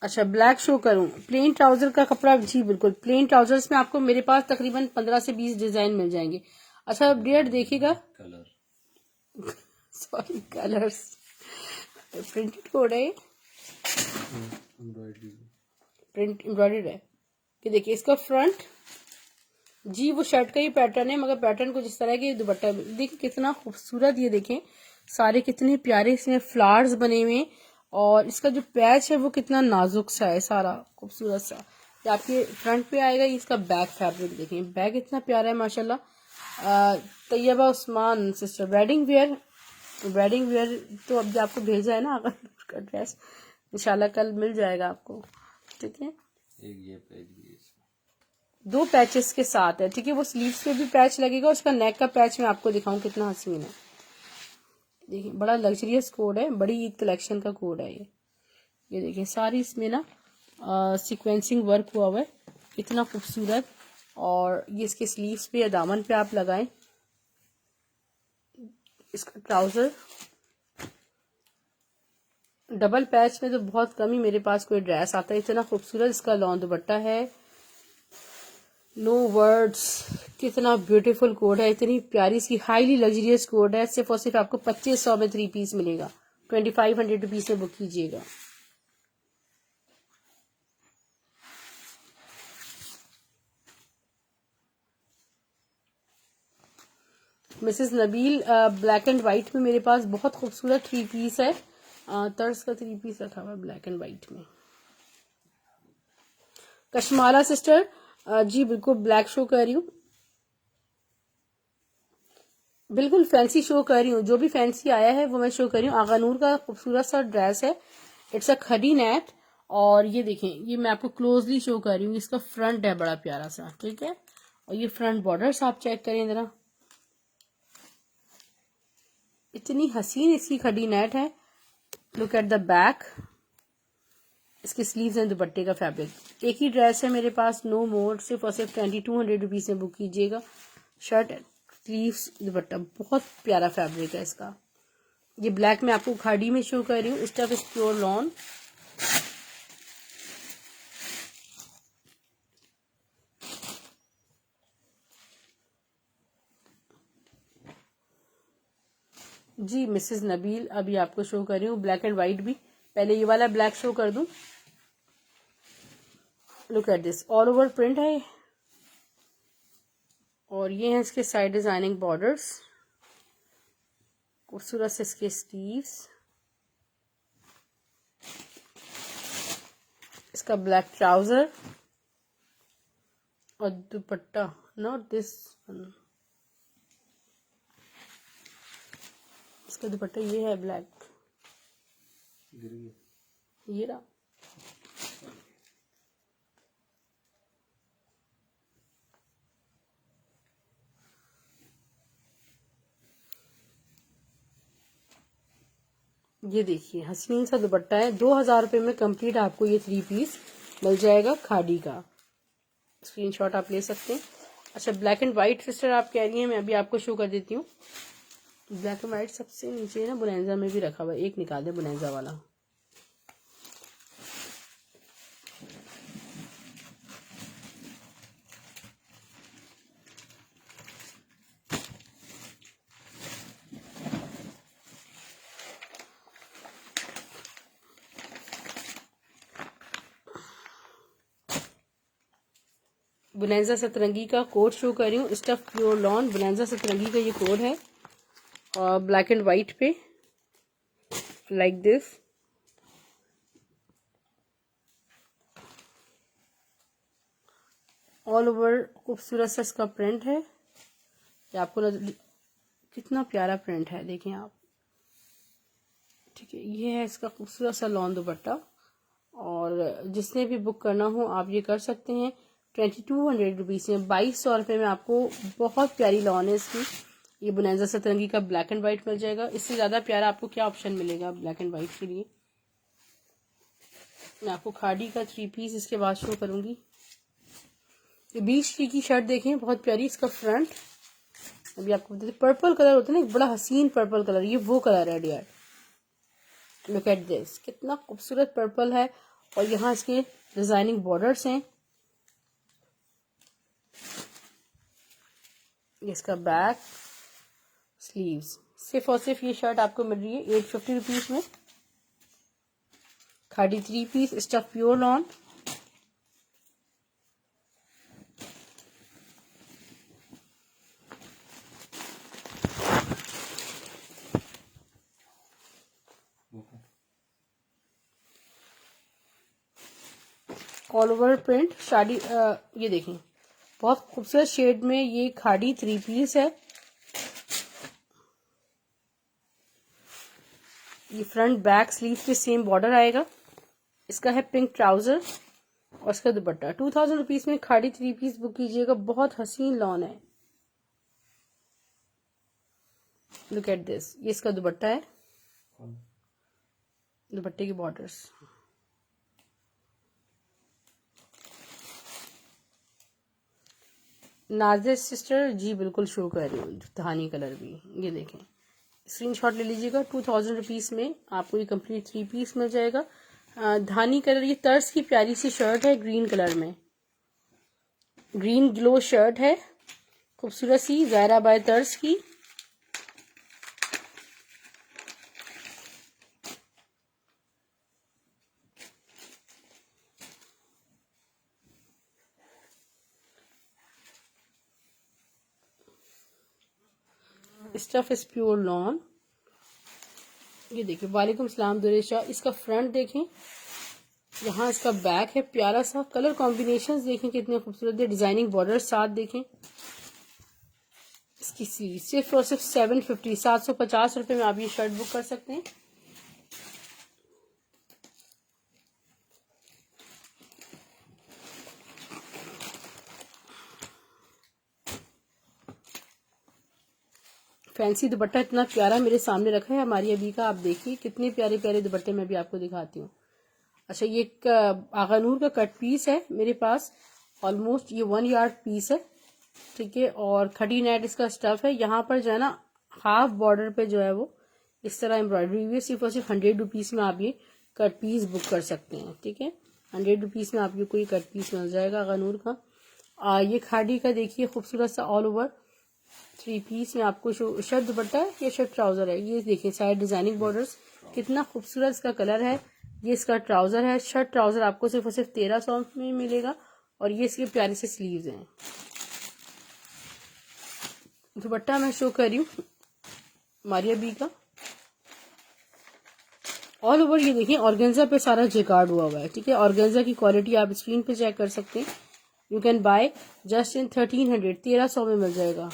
अच्छा ब्लैक शो करूं, प्लेन ट्राउजर का कपड़ा, जी बिल्कुल प्लेन ट्राउजर्स में आपको मेरे पास तकरीबन 15 से 20 डिजाइन मिल जाएंगे। अच्छा अब डेट देखिएगा, colour sorry colours, printed code है, एम्ब्रॉयडरी प्रिंट एम्ब्रॉयडर्ड है। कि देखिए इसका फ्रंट, जी वो शर्ट का ही पैटर्न है, मगर पैटर्न कुछ इस तरह के, दुपट्टा देखिए कितना खूबसूरत, ये देखें सारे कितने प्यारे इसमें फ्लावर्स बने हुए हैं, और इसका जो पैच है वो कितना नाजुक सा है, सारा खूबसूरत सा। ये आपके फ्रंट पे आएगा, ये इसका बैक फैब्रिक देखें, बैक इतना प्यारा है माशाल्लाह। Tayyaba Usman sister, wedding wear तो अब आपको भेजा है ना उसका ड्रेस, इंशाल्लाह कल मिल जाएगा आपको, ठीक है। एक ये पेज भी है इसमें। 2 पैचेस के साथ है, ठीक है। वो स्लीव्स पे भी पैच लगेगा, उसका नेक का पैच मैं आपको दिखाऊं कितना हसीन है। देखिए बड़ा लग्जरियस कोड है, बड़ी ईद कलेक्शन का कोड है ये देखिए सारी इसमें ना सीक्वेंसिंग वर्क हुआ हुआ है, इतना खूबसूरत। और ये इसके स्लीव्स पे या दामन पे आप लगाएं। इसका ट्राउजर डबल पैच में तो बहुत कम ही मेरे पास कोई ड्रेस आता है, इतना खूबसूरत इसका लॉन दुपट्टा है, नो वर्ड्स। कितना ब्यूटीफुल कोड है, इतनी प्यारी इसकी हाईली लग्जरियस कोड है, सिर्फ और सिर्फ आपको 2500 में 3 पीस मिलेगा, 2500 रुपीज में बुक कीजिएगा। Mrs Nabeel black and white में मेरे पास बहुत खूबसूरत थ्री पीस है। तर्ज का थ्री पीस रखा हुआ ब्लैक एंड वाइट में। कशमाला सिस्टर जी बिल्कुल ब्लैक शो कर रही हूँ, बिल्कुल फैंसी शो कर रही हूँ। जो भी फैंसी आया है वो मैं शो कर रही हूँ। आगानूर का खूबसूरत सा ड्रेस है, इट्स अ खड़ी नेट। और ये देखें, ये मैं आपको क्लोजली शो कर रही हूँ। इसका फ्रंट है बड़ा प्यारा सा, ठीक है। और ये फ्रंट बॉर्डर्स आप चेक करें जरा, इतनी हसीन इसकी खड़ी नेट है। लुक एट द बैक, इसके स्लीव्स एंड दुपट्टे का फैब्रिक। एक ही ड्रेस है मेरे पास, नो मोर। सिर्फ और सिर्फ 2200 रुपीज में बुक कीजिएगा। शर्ट, स्लीव्स, दुपट्टा, बहुत प्यारा फैब्रिक है इसका। ये ब्लैक में आपको खाड़ी में शो कर रही हूँ। Stuff is pure lawn. जी मिसेस नबील अभी आपको शो कर रही हूँ ब्लैक एंड व्हाइट भी। पहले ये वाला ब्लैक शो कर दूं। Look at this, all over print है। और ये है इसके साइड डिजाइनिंग बॉर्डर्स, खूबसूरत से इसके स्लीव्स, इसका ब्लैक ट्राउजर और दुपट्टा। नॉट दिस, इसका दुपट्टा ये है ब्लैक, गिर गया। ये रहा। ये देखिए हसीन सा दुपट्टा है। 2000 रुपये में कंप्लीट आपको ये थ्री पीस मिल जाएगा खाड़ी का। स्क्रीनशॉट आप ले सकते हैं। अच्छा, ब्लैक एंड व्हाइट सिस्टर आप कह रही हैं, मैं अभी आपको शो कर देती हूँ। ब्लैक एंड व्हाइट सबसे नीचे ना बुनेंजा में भी रखा हुआ है, एक निकाल दे बुनेंजा वाला। बुनेंजा सतरंगी का कोड शो कर रही हूँ। स्टफ प्योर लॉन, बुनेंजा सतरंगी का ये कोड है। और ब्लैक एंड व्हाइट पे लाइक दिस। ऑल ओवर खूबसूरत सा इसका प्रिंट है। ये आपको कितना प्यारा प्रिंट है, देखें आप, ठीक है। ये है इसका खूबसूरत सा लॉन दुपट्टा। और जिसने भी बुक करना हो आप ये कर सकते हैं। 2200 रुपीज में, 2200 रुपये में आपको बहुत प्यारी लॉन है इसकी। ये बुनेंजा सतरंगी का ब्लैक एंड व्हाइट मिल जाएगा। इससे ज्यादा प्यारा आपको क्या ऑप्शन मिलेगा ब्लैक एंड व्हाइट के लिए। मैं आपको खाड़ी का थ्री पीस इसके बाद शो करूंगी। ये बीच की शर्ट देखें, बहुत प्यारी। इसका फ्रंट अभी आपको बताते, पर्पल कलर होता है ना, एक बड़ा हसीन पर्पल कलर, ये वो कलर है डियर। लुक एट दिस, कितना खूबसूरत पर्पल है। और यहाँ इसके डिजाइनिंग बॉर्डर्स हैं। इसका बैक, स्लीव्स। सिर्फ और सिर्फ ये शर्ट आपको मिल रही है 850 रुपीज में। खाड़ी three piece, stuff pure lawn. All over print शादी। ये देखें, बहुत खूबसूरत शेड में ये खाड़ी थ्री पीस है। ये फ्रंट बैक स्लीव पे सेम बॉर्डर आएगा। इसका है पिंक ट्राउजर और इसका दुपट्टा। 2000 रुपीज में खाड़ी थ्री पीस बुक कीजिएगा। बहुत हसीन लॉन है। लुक एट दिस, ये इसका दुपट्टा है, दुपट्टे की बॉर्डर्स। नाजिर सिस्टर जी बिल्कुल शो कर रही हूँ, धानी कलर भी। ये देखें, स्क्रीनशॉट ले लीजिएगा। 2000 रुपीज में आपको ये कंप्लीट थ्री पीस मिल जाएगा। धानी कलर, ये तर्ज की प्यारी सी शर्ट है ग्रीन कलर में। ग्रीन ग्लो शर्ट है, खूबसूरत सी ज़ायरा बाय तर्ज की। Stuff is pure lawn. ये देखिए, वालेकुम सलाम दुरेशा। इसका फ्रंट देखें, यहाँ इसका बैक है, प्यारा सा कलर कॉम्बिनेशंस देखें कितने खूबसूरत है, डिजाइनिंग बॉर्डर साथ देखें। इसकी सीरीज सिर्फ और सिर्फ 750 750 रुपये में आप ये शर्ट बुक कर सकते हैं। फैंसी दुपट्टा इतना प्यारा मेरे सामने रखा है हमारी अभी का, आप देखिए कितने प्यारे प्यारे दुपट्टे मैं भी आपको दिखाती हूँ। अच्छा, ये एक आगानूर का कट पीस है मेरे पास, ऑलमोस्ट ये 1 यार्ड पीस है, ठीक है। और खड़ी नेट इसका स्टफ है। यहाँ पर जो है ना, हाफ बॉर्डर पे जो है वो इस तरह एम्ब्रॉयडरी हुई है। सिर्फ और सिर्फ 100 रुपीज में आप ये कट पीस बुक कर सकते हैं, ठीक है। 100 रुपीज में आपको कोई कट पीस मिल जाएगा आगानूर का। ये खाड़ी का देखिए खूबसूरत सा ऑल ओवर 3 पीस में आपको शर्ट दुपट्टा है या शर्ट ट्राउजर है। ये देखिए साइड डिजाइनिंग बॉर्डर्स, कितना खूबसूरत इसका कलर है। ये इसका ट्राउजर है, शर्ट ट्राउजर आपको सिर्फ और सिर्फ 1300 में मिलेगा। और ये इसके प्यारे से स्लीव्स हैं। दुपट्टा मैं शो कर रही हूँ मारिया बी का, ऑल ओवर ये देखिए ऑर्गेन्जा पे सारा जेकार्ड हुआ हुआ है, ठीक है। ऑर्गेन्जा की क्वालिटी आप स्क्रीन पे चेक कर सकते हैं। You can by just in 1300, 1300 में मिल जाएगा।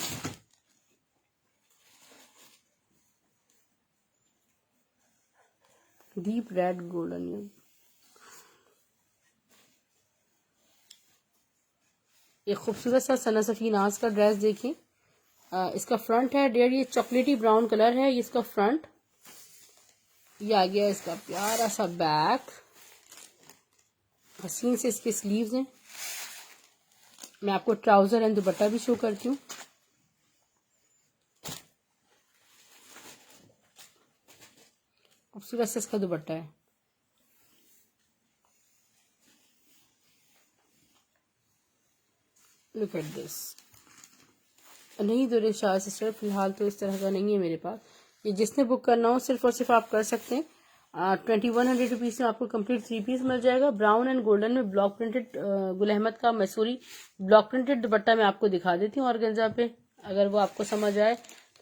डीप रेड गोल्डन, एक खूबसूरत सा सना सफी नाज का ड्रेस देखिए। इसका फ्रंट है डेयर, ये चॉकलेटी ब्राउन कलर है, ये इसका फ्रंट। ये आ गया इसका प्यारा सा बैक, हसीन से इसके स्लीव्स हैं। मैं आपको ट्राउजर एंड दुपट्टा भी शो करती हूँ। खूबसूरत से इसका दुपट्टा है। Look at this. नहीं दुरे शाह सिस्टर, फिलहाल तो इस तरह का नहीं है मेरे पास। ये जिसने बुक करना हो सिर्फ और सिर्फ आप कर सकते हैं। 2100 रुपीज में आपको कंप्लीट 3 पीस मिल जाएगा। ब्राउन एंड गोल्डन में ब्लॉक प्रिंटेड, गुल अहमद का मैसूरी ब्लॉक प्रिंटेड दुपट्टा मैं आपको दिखा देती हूँ ऑर्गेन्जा पे, अगर वो आपको समझ आए।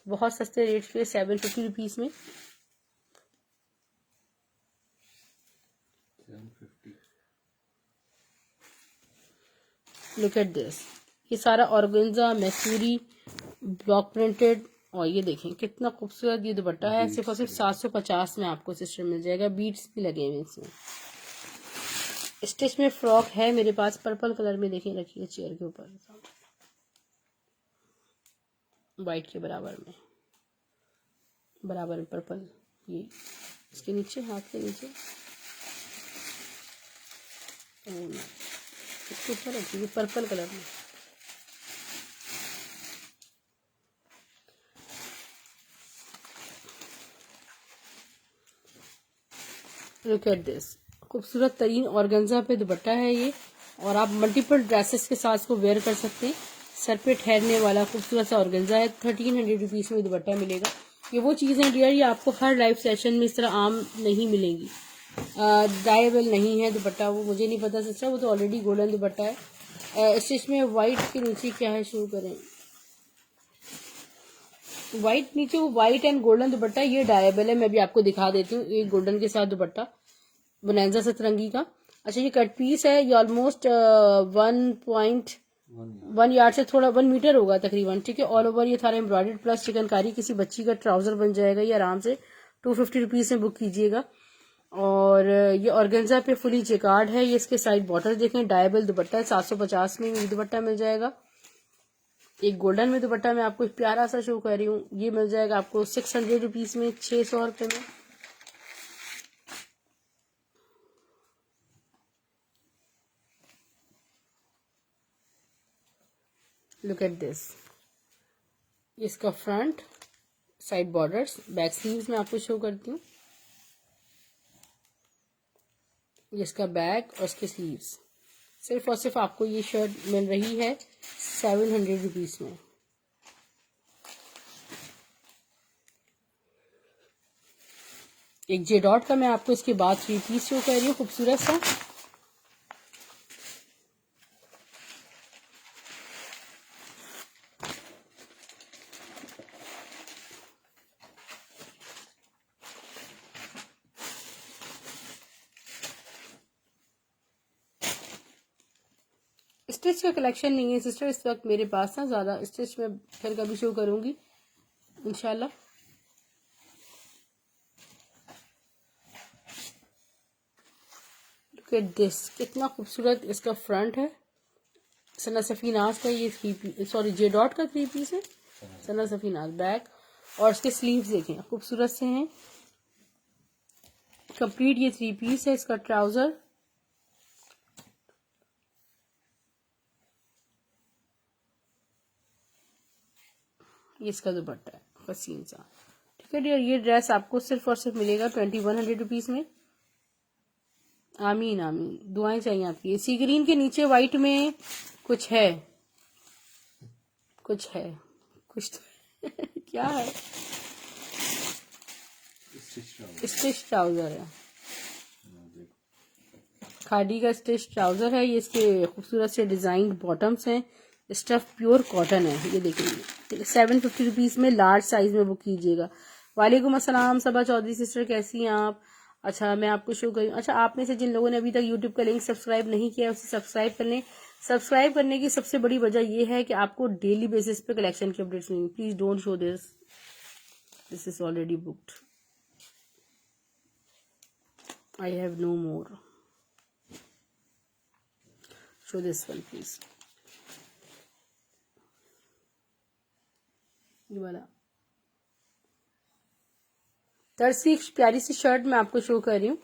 बहुत सस्ते रेट पे 750 रुपीज में। 750। Look at this. ये सारा ऑर्गेन्जा मैसूरी ब्लॉक प्रिंटेड, और ये देखें कितना खूबसूरत ये दुपट्टा है। सिर्फ और सिर्फ 750 में आपको सिस्टर मिल जाएगा। बीट्स भी लगे हुए इसमें। स्टिच में फ्रॉक है मेरे पास पर्पल कलर में, देखें रखिए चेयर के ऊपर, वाइट के बराबर में पर्पल, ये इसके नीचे, हाथ के नीचे इसके ऊपर रखिए पर्पल कलर में। Look at this. खूबसूरत तरीन ऑर्गेन्जा पे दुपट्टा है ये, और आप मल्टीपल ड्रेसेस के साथ इसको वेयर कर सकते हैं। सर पे ठहरने वाला खूबसूरत सा ऑर्गेन्जा है। 1300 रुपीज में दुपट्टा मिलेगा। ये वो चीज़ें डियर, ये आपको हर लाइव सेशन में इस तरह आम नहीं मिलेंगी। डायबल नहीं है दुपट्टा, वो मुझे नहीं पता सिस्टर, वो तो ऑलरेडी गोल्डन दुपट्टा है। स्टिच में वाइट के नीचे क्या है शो करें, वाइट नीचे वो वाइट एंड गोल्डन दुपट्टा, ये डायबल है। मैं भी आपको दिखा देती हूँ। ये गोल्डन के साथ दुपट्टा बोनेंजा सतरंगी का। अच्छा, ये कट पीस है। ये ऑलमोस्ट 1 यार्ड से थोड़ा 1 मीटर होगा तकरीबन, ठीक है। ऑल ओवर ये थारा एम्ब्रॉयडर्ड प्लस चिकनकारी, किसी बच्ची का ट्राउजर बन जाएगा ये आराम से। 250 रुपीज में बुक कीजिएगा। और ये ऑर्गेन्जा पे फुली जेकार्ड है। ये इसके साइड बॉर्डर देखें, डायबल दुपट्टा है। 750 में ये दुपट्टा मिल जाएगा। एक गोल्डन में दुपट्टा मैं आपको प्यारा सा शो कर रही हूँ, ये मिल जाएगा आपको 600 रुपीज में, 600 रुपये में। Look at this. इसका front, side borders, back sleeves में आपको शो करती हूँ। इसका बैक और इसके स्लीव्स। सिर्फ और सिर्फ आपको ये शर्ट मिल रही है 700 रुपीज में। एक जे डॉट का मैं आपको इसके बाद 3 पीस शो कर रही हूँ, खूबसूरत सा। स्टिच का कलेक्शन नहीं है सिस्टर इस वक्त मेरे पास ना ज़्यादा, स्टिच में फिर कभी शो करूँगी इंशाल्लाह। लुक एट दिस, कितना खूबसूरत इसका फ्रंट है। सना सफीनाज का ये सॉरी जे डॉट का 3 पीस है। सना सफीनाज बैक और इसके स्लीव्स देखें खूबसूरत से हैं। कंप्लीट ये 3 पीस है। इसका ट्राउजर, ये इसका दुपट्टा है हसीन सा। ठीक है डियर, ये ड्रेस आपको सिर्फ और सिर्फ मिलेगा 2100 रुपीज़ में। आमीन आमीन, दुआएं चाहिए आपकी। सी ग्रीन के नीचे वाइट में कुछ है, कुछ है, कुछ तो क्या है? स्टिच ट्राउजर है, खादी का स्टिच ट्राउजर है। ये इसके खूबसूरत से डिजाइन बॉटम्स हैं। स्टफ प्योर कॉटन है। ये देखिए 750 रुपीज़ में लार्ज साइज में बुक कीजिएगा। वालेकुम अस्सलाम सबा चौधरी सिस्टर, कैसी हैं आप? अच्छा मैं आपको शो करूँ। अच्छा आप में से जिन लोगों ने अभी तक यूट्यूब का लिंक सब्सक्राइब नहीं किया उसे सब्सक्राइब कर लें। सब्सक्राइब करने की सबसे बड़ी वजह यह है कि आपको डेली बेसिस पे कलेक्शन की अपडेट्स मिलेंगी। Please don't show this, this is already booked, I have no more. Show this one please. ये वाला तर्ज की प्यारी सी शर्ट मैं आपको शो कर रही हूँ।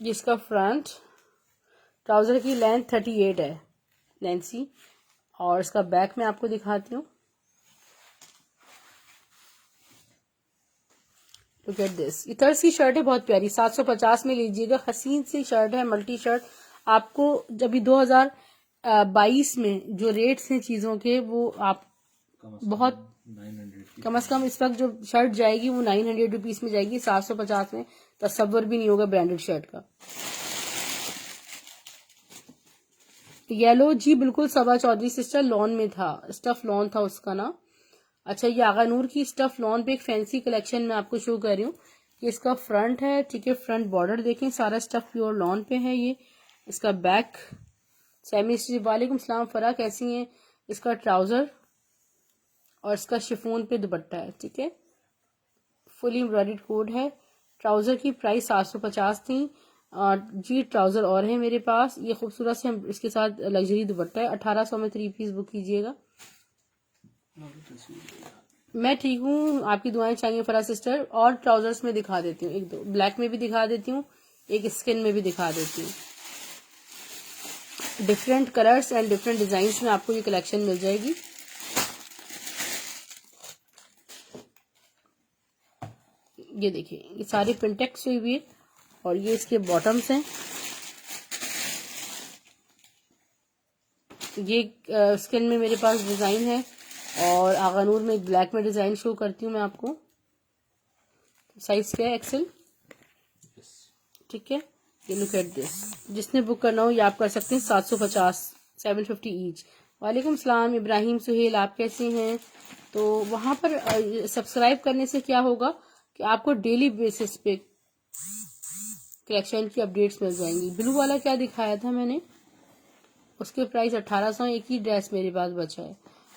जिसका फ्रंट ट्राउजर की लेंथ 38 है नैन्सी, और इसका बैक मैं आपको दिखाती हूँ। लुक एट दिस, ये तर्ज की शर्ट है बहुत प्यारी, 750 में लीजिएगा। हसीन सी शर्ट है, मल्टी शर्ट। आपको जब 2022 में जो रेट्स हैं चीजों के वो आप बहुत कम से कम इस वक्त जो शर्ट जाएगी वो 900 रुपीज में जाएगी। 750 में तस्वर भी नहीं होगा ब्रांडेड शर्ट का। येलो जी बिल्कुल सबा चौधरी सिस्टर, लॉन में था, स्टफ लॉन था उसका ना। अच्छा ये आगा नूर की स्टफ लॉन पे एक फैंसी कलेक्शन में आपको शो कर रही हूँ कि इसका फ्रंट है। ठीक है, फ्रंट बॉर्डर देखें, सारा स्टफ प्योर लॉन पे है। ये इसका बैक सेमी। वालेकुम सलाम फरा, कैसी हैं? इसका ट्राउजर और इसका शिफोन पे दुपट्टा है। ठीक है, फुली एम्ब्रॉयडर्ड कोड है। ट्राउजर की प्राइस 750 थी। जी ट्राउजर और है मेरे पास, ये खूबसूरत से इसके साथ लग्जरी दुपट्टा है। 1800 में 3 पीस बुक कीजिएगा। मैं ठीक हूँ, आपकी दुआएं चाहिए फरा सिस्टर। और ट्राउजर्स में दिखा देती हूँ, एक दो ब्लैक में भी दिखा देती हूँ, एक स्किन में भी दिखा देती हूँ। Different colours and different design में आपको ये कलेक्शन मिल जाएगी। ये देखिए ये सारी प्रिंटेक्स हुई हुई है और ये इसके बॉटम्स हैं। ये स्किन में मेरे पास डिजाइन है और आगानूर में ब्लैक में डिजाइन शो करती हूँ मैं आपको। साइज क्या है? एक्सेल। ठीक है, ये लुक एट दिस, जिसने बुक करना हो ये आप कर सकते हैं। 750 750 ईच। वालेकुम सलाम इब्राहिम सुहेल, आप कैसे हैं? तो वहां पर सब्सक्राइब करने से क्या होगा कि आपको डेली बेसिस पे कलेक्शन की अपडेट्स मिल जाएंगी। ब्लू वाला क्या दिखाया था मैंने, उसके प्राइस 1800। एक ही ड्रेस मेरे पास बचा है।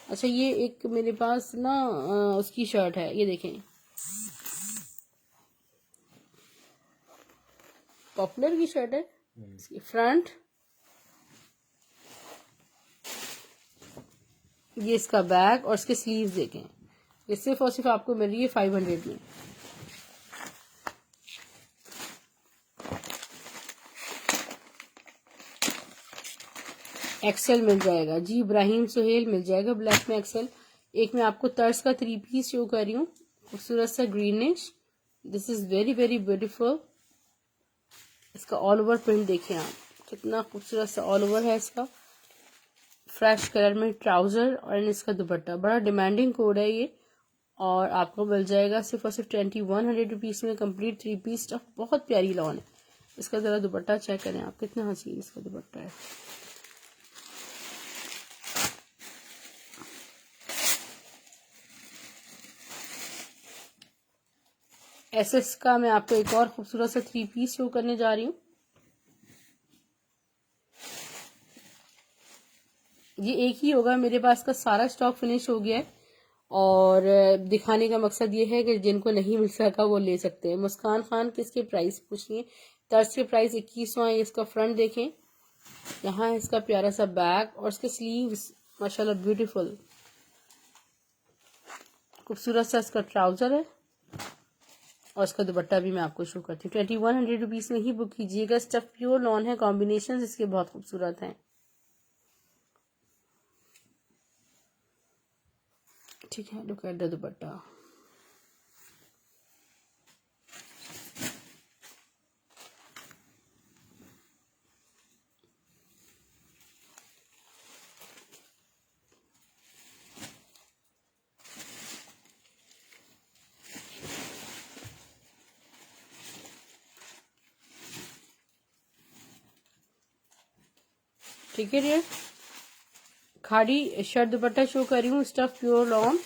अच्छा ये एक मेरे पास ना उसकी शर्ट है, ये देखें पॉपुलर की शर्ट है। इसकी फ्रंट, ये इसका बैक और इसके स्लीव्स देखें। ये सिर्फ और सिर्फ आपको मिल रही है 500 में। एक्सेल मिल जाएगा जी, इब्राहिम सुहेल मिल जाएगा ब्लैक में एक्सेल। एक मैं आपको तर्ज का 3 पीस शो कर रही हूँ, खूबसूरत सा greenish. This is very very beautiful. इसका ऑल ओवर प्रिंट देखें आप, कितना खूबसूरत सा ऑल ओवर है इसका। फ्रेश कलर में ट्राउजर और इसका दुपट्टा, बड़ा डिमांडिंग कोड है ये। और आपको मिल जाएगा सिर्फ और सिर्फ 2100 रुपीज में कंप्लीट 3 पीस स्टफ। बहुत प्यारी लॉन है। इसका जरा दुपट्टा चेक करें आप, कितना हसीन इसका दुपट्टा है। एसएस का मैं आपको एक और खूबसूरत सा 3 पीस शो करने जा रही हूँ। ये एक ही होगा, मेरे पास का सारा स्टॉक फिनिश हो गया है और दिखाने का मकसद ये है कि जिनको नहीं मिल सका वो ले सकते हैं। मुस्कान खान किसके प्राइस पूछ रही है? तर्ज के प्राइस 2100 है। इसका फ्रंट देखें, यहाँ है इसका प्यारा सा बैक और इसके स्लीव्स माशाल्लाह ब्यूटीफुल, खूबसूरत सा इसका ट्राउजर है और इसका दुपट्टा भी मैं आपको शो करती हूँ। 2100 रुपीज में ही बुक कीजिएगा। स्टफ प्योर लॉन है, कॉम्बिनेशन इसके बहुत खूबसूरत हैं। ठीक है, लुक एट द दुपट्टा। ठीक है डियर, खाड़ी शर्ट दुपट्टा शो कर रही हूँ, स्टफ प्योर लॉन।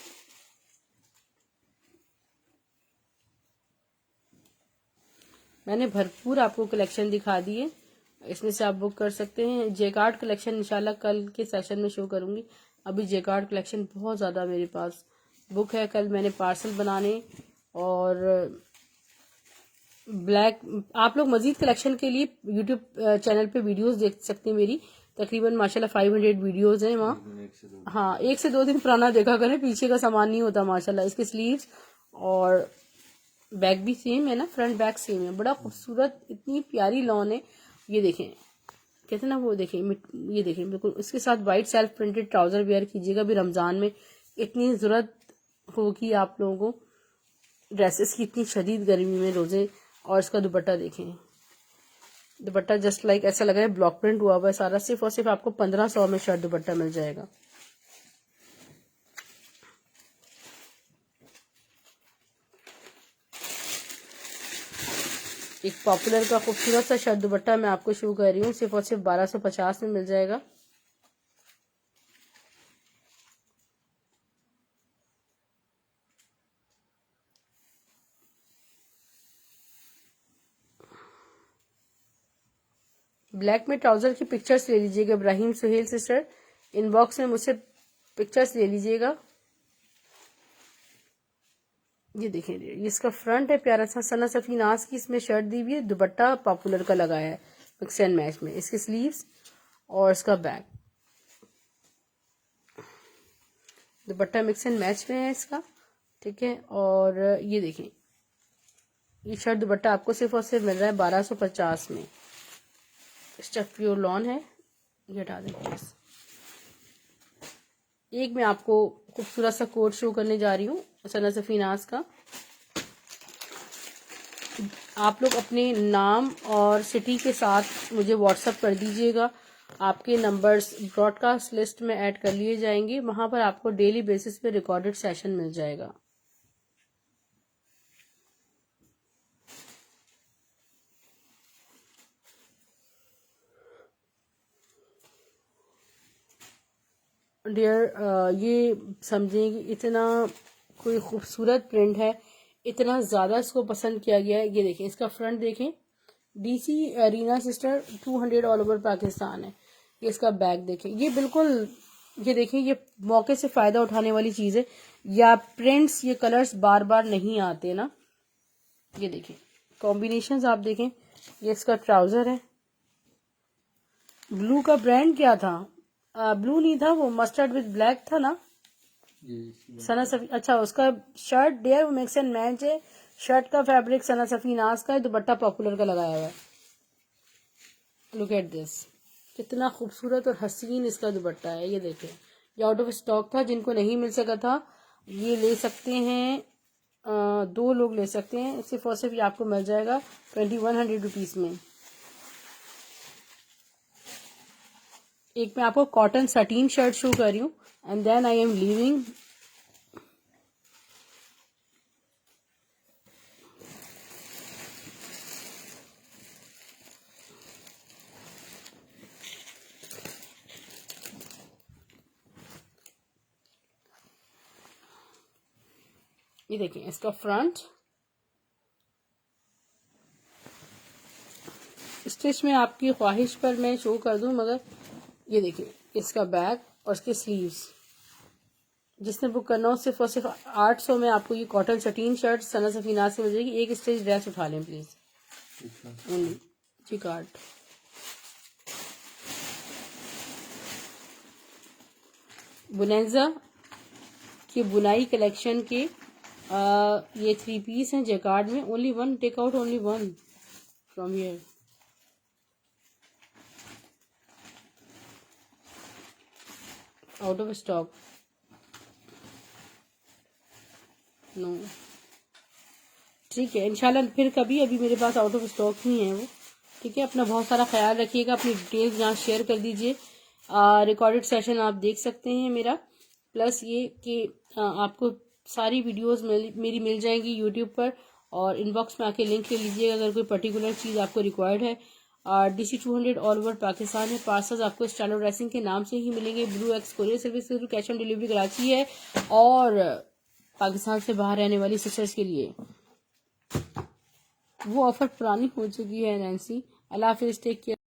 मैंने भरपूर आपको कलेक्शन दिखा दी है, इसमें से आप बुक कर सकते हैं। जेकार्ड कलेक्शन इंशाल्लाह कल के सेशन में शो करूंगी। अभी जेकार्ड कलेक्शन बहुत ज़्यादा मेरे पास बुक है। कल मैंने पार्सल बनाने और ब्लैक, आप लोग मजीद कलेक्शन के लिए यूट्यूब चैनल पे वीडियोस देख सकते हैं मेरी। तकरीबन माशाल्लाह 500 वीडियोस हैं वहाँ। हाँ, 1 से 2 दिन पुराना देखा करें, पीछे का सामान नहीं होता माशाल्लाह। इसके स्लीव्स और बैक भी सेम है ना, फ्रंट बैक सेम है। बड़ा खूबसूरत, इतनी प्यारी लॉन है। ये देखें, कहते ना वो देखें, ये देखें बिल्कुल इसके साथ white self printed trouser wear कीजिएगा। भी रमजान में इतनी जरूरत होगी आप लोगों को ड्रेसेस की, इतनी शदीद गर्मी में रोजे। और इसका दुपट्टा देखें, दुपट्टा जस्ट लाइक ऐसा लग रहा है ब्लॉक प्रिंट हुआ हुआ है सारा। सिर्फ और सिर्फ आपको 1500 में शर्ट दुपट्टा मिल जाएगा। एक पॉपुलर का खूबसूरत सा शर्ट दुपट्टा मैं आपको शो कर रही हूँ, सिर्फ और सिर्फ 1250 में मिल जाएगा। ब्लैक में ट्राउजर की पिक्चर्स ले लीजिएगा। इब्राहिम सुहेल सिस्टर, इनबॉक्स में मुझसे पिक्चर्स ले लीजिएगा। ये देखें, ये इसका फ्रंट है प्यारा सा सना सफी नाज की, इसमें शर्ट दी हुई है, दुपट्टा पॉपुलर का लगाया है मिक्स एंड मैच में। इसके स्लीव्स और इसका back, dupatta mix and match में है इसका। ठीक है, और ये देखें, ये शर्ट दुपट्टा आपको सिर्फ और सिर्फ मिल रहा है 1250 में। स्टफ प्योर लॉन है। ये हटा दें प्लीज। एक मैं आपको खूबसूरत सा कोट शो करने जा रही हूँ सना सफी नाज का। आप लोग अपने नाम और सिटी के साथ मुझे व्हाट्सअप कर दीजिएगा। आपके नंबर्स ब्रॉडकास्ट लिस्ट में ऐड कर लिए जाएंगे। वहां पर आपको डेली बेसिस पे रिकॉर्डेड सेशन मिल जाएगा। डियर, ये समझें कि इतना कोई खूबसूरत प्रिंट है, इतना ज़्यादा इसको पसंद किया गया है। ये देखें, इसका फ्रंट देखें, DC Reena sister 200 all over Pakistan है। ये इसका बैक देखें, ये बिल्कुल, ये देखें, ये मौके से फ़ायदा उठाने वाली चीज़ है। या प्रिंट्स, ये कलर्स बार बार नहीं आते ना। ये देखें कॉम्बिनेशंस आप देखें। ये इसका ट्राउज़र है, ब्लू का ब्रांड क्या था? ब्लू नहीं था वो, मस्टर्ड विद ब्लैक था ना सना सफी। अच्छा, उसका शर्ट डेयर वो मिक्स एंड मैच है। शर्ट का फैब्रिक सना सफी नाज का है, दुपट्टा पॉपुलर का लगाया हुआ है। लुक एट दिस, कितना खूबसूरत और हसीन इसका दुपट्टा है। ये देखें, ये आउट ऑफ स्टॉक था, जिनको नहीं मिल सका था ये ले सकते हैं। 2 लोग ले सकते हैं, सिर्फ और सिर्फ ये आपको मिल जाएगा 2100 रुपीज में। एक मैं आपको कॉटन सटीन शर्ट शो कर रही हूँ and then I am leaving. ये देखिए, इसका फ्रंट स्टिच में आपकी ख्वाहिश पर मैं शो कर दूं, मगर ये देखिए इसका बैक और इसके स्लीव्स। जिसने बुक करना हो सिर्फ और सिर्फ 800 में आपको ये cotton satin shirt Sana Safina से मिल जाएगी। एक स्टिच ड्रेस उठा लें please. Only G card. Bonanza की बुनाई कलेक्शन के ये 3 पीस हैं जैकार्ड में। Only one, take out only one from here. Out of stock, no. ठीक है, इंशाल्लाह फिर कभी, अभी मेरे पास आउट ऑफ स्टॉक ही है वो। ठीक है, अपना बहुत सारा ख्याल रखिएगा, अपनी डिटेल्स यहाँ शेयर कर दीजिए। रिकॉर्डेड सेशन आप देख सकते हैं मेरा, प्लस ये कि आपको सारी वीडियोस मेरी मिल जाएंगी यूट्यूब पर, और इनबॉक्स में आके लिंक ले लीजिएगा अगर कोई पर्टिकुलर चीज़ आपको रिक्वायर्ड है। DC 200 ऑल ओवर पाकिस्तान है। पार्सल्स आपको स्टाइल ड्रेसिंग के नाम से ही मिलेंगे। Blue x courier service, cash on delivery Karachi है, और पाकिस्तान से बाहर रहने वाली सिस्टर्स के लिए वो ऑफर पुरानी हो चुकी है नैन्सी। अल्लाह हाफिज़, टेक केयर।